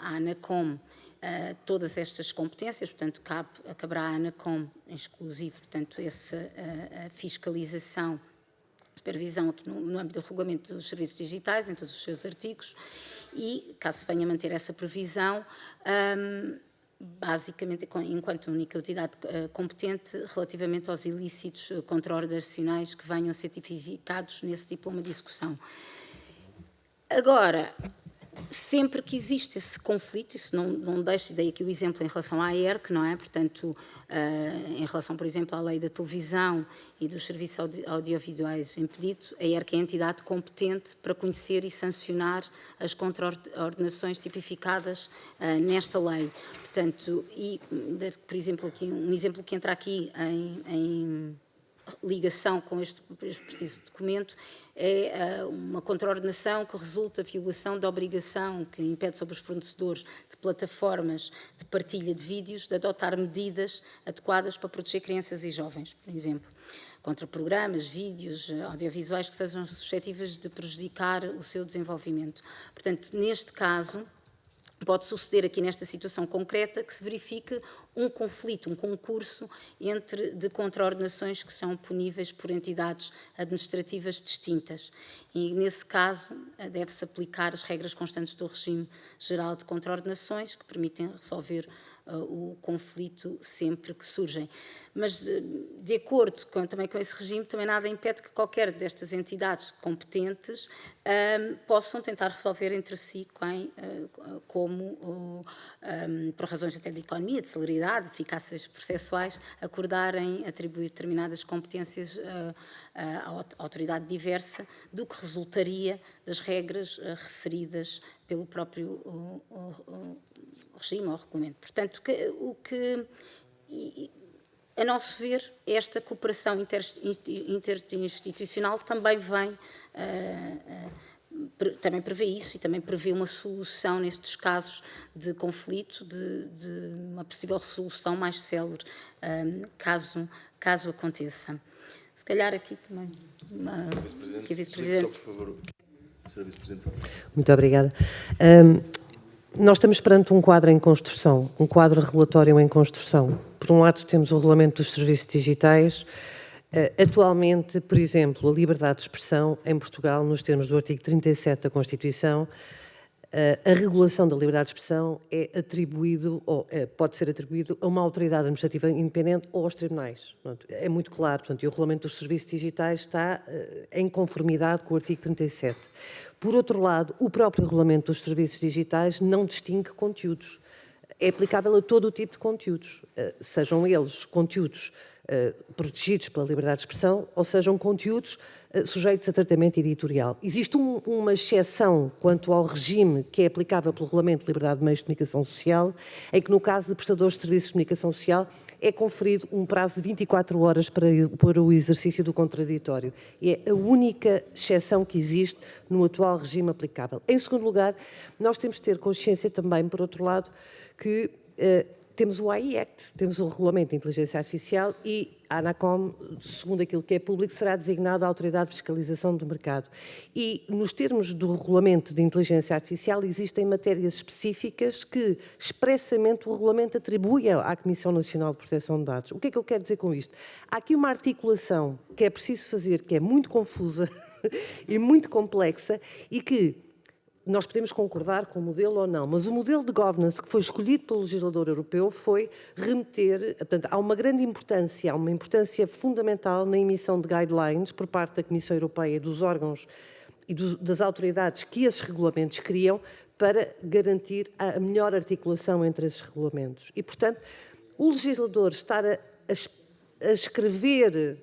à ANACOM todas estas competências, portanto, caberá à ANACOM em exclusivo, portanto, a fiscalização, supervisão aqui no âmbito do Regulamento dos Serviços Digitais, em todos os seus artigos, e, caso se venha a manter essa previsão, basicamente, enquanto única entidade competente, relativamente aos ilícitos contraordenacionais que venham a ser tipificados nesse diploma de execução. Agora, sempre que existe esse conflito, isso não deixa, daí aqui o exemplo em relação à ERC, não é? Portanto, em relação, por exemplo, à lei da televisão e dos serviços audiovisuais impedidos, a ERC é a entidade competente para conhecer e sancionar as contraordenações tipificadas nesta lei. Portanto, e, por exemplo, aqui, um exemplo que entra aqui em ligação com este preciso documento é uma contraordenação que resulta da violação da obrigação que impede sobre os fornecedores de plataformas de partilha de vídeos de adotar medidas adequadas para proteger crianças e jovens, por exemplo, contra programas, vídeos, audiovisuais que sejam suscetíveis de prejudicar o seu desenvolvimento. Portanto, neste caso, pode suceder aqui nesta situação concreta que se verifique um conflito, um concurso de contraordenações que são puníveis por entidades administrativas distintas. E, nesse caso, deve-se aplicar as regras constantes do regime geral de contraordenações que permitem resolver o conflito sempre que surgem. Mas, de acordo também com esse regime, também nada impede que qualquer destas entidades competentes possam tentar resolver entre si, como, por razões até de economia, de celeridade, de eficácias processuais, acordarem atribuir determinadas competências à autoridade diversa do que resultaria das regras referidas pelo próprio regime ou regulamento. Portanto, a nosso ver, esta cooperação interinstitucional também também prevê isso e também prevê uma solução nestes casos de conflito, de uma possível resolução mais célere, caso aconteça. Se calhar aqui também, aqui a Vice-Presidente. Por favor, Sra. Vice-Presidente. Muito obrigada. Nós estamos perante um quadro em construção, um quadro relatório em construção. Por um lado, temos o Regulamento dos Serviços Digitais. Atualmente, por exemplo, a liberdade de expressão em Portugal, nos termos do artigo 37 da Constituição, A regulação da liberdade de expressão é atribuído, ou pode ser atribuído a uma autoridade administrativa independente ou aos tribunais. Portanto, é muito claro, portanto, e o regulamento dos serviços digitais está em conformidade com o artigo 37. Por outro lado, o próprio regulamento dos serviços digitais não distingue conteúdos. É aplicável a todo o tipo de conteúdos, sejam eles conteúdos protegidos pela liberdade de expressão ou sejam conteúdos sujeitos a tratamento editorial. Existe uma exceção quanto ao regime que é aplicável pelo Regulamento de Liberdade de Meios de Comunicação Social, em que, no caso de prestadores de serviços de comunicação social, é conferido um prazo de 24 horas para o exercício do contraditório. É a única exceção que existe no atual regime aplicável. Em segundo lugar, nós temos de ter consciência também, por outro lado, que temos o AI Act, temos o Regulamento de Inteligência Artificial e a ANACOM, segundo aquilo que é público, será designada a Autoridade de Fiscalização do Mercado. E, nos termos do Regulamento de Inteligência Artificial, existem matérias específicas que, expressamente, o Regulamento atribui à Comissão Nacional de Proteção de Dados. O que é que eu quero dizer com isto? Há aqui uma articulação que é preciso fazer, que é muito confusa e muito complexa e que nós podemos concordar com o modelo ou não, mas o modelo de governance que foi escolhido pelo legislador europeu foi remeter, portanto, há uma grande importância, há uma importância fundamental na emissão de guidelines por parte da Comissão Europeia, dos órgãos e das autoridades que esses regulamentos criam para garantir a melhor articulação entre esses regulamentos. E, portanto, o legislador estar a escrever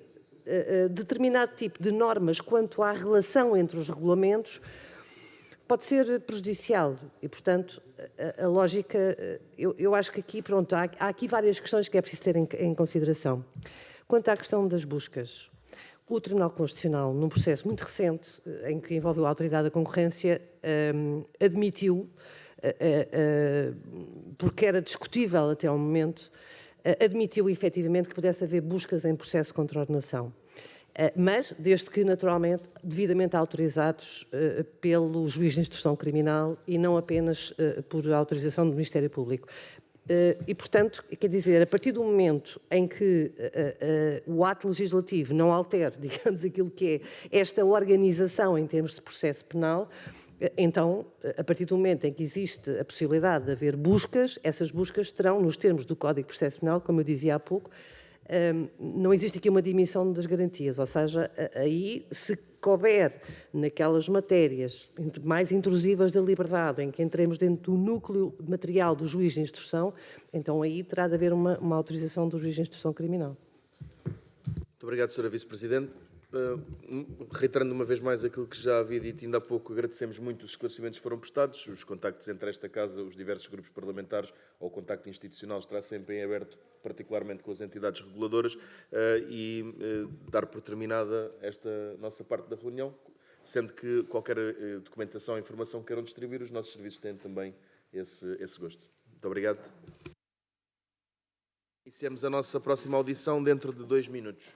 determinado tipo de normas quanto à relação entre os regulamentos pode ser prejudicial e, portanto, a lógica, eu acho que aqui, pronto, há aqui várias questões que é preciso ter em consideração. Quanto à questão das buscas, o Tribunal Constitucional, num processo muito recente, em que envolveu a Autoridade da Concorrência, admitiu, porque era discutível até ao momento, admitiu efetivamente que pudesse haver buscas em processo contra a ordenação. Mas, desde que, naturalmente, devidamente autorizados pelo juiz de instrução criminal e não apenas por autorização do Ministério Público. E, portanto, quer dizer, a partir do momento em que o ato legislativo não altere, digamos, aquilo que é esta organização em termos de processo penal, então, a partir do momento em que existe a possibilidade de haver buscas, essas buscas terão, nos termos do Código de Processo Penal, como eu dizia há pouco, não existe aqui uma dimensão das garantias, ou seja, aí se couber naquelas matérias mais intrusivas da liberdade, em que entremos dentro do núcleo material do juiz de instrução, então aí terá de haver uma autorização do juiz de instrução criminal. Muito obrigado, Sra. Vice-Presidente. Reiterando uma vez mais aquilo que já havia dito ainda há pouco, agradecemos muito os esclarecimentos que foram prestados, os contactos entre esta Casa, os diversos grupos parlamentares, ou o contacto institucional estará sempre em aberto, particularmente com as entidades reguladoras, e dar por terminada esta nossa parte da reunião, sendo que qualquer documentação ou informação que queiram distribuir, os nossos serviços têm também esse gosto. Muito obrigado. Iniciamos a nossa próxima audição dentro de 2 minutos.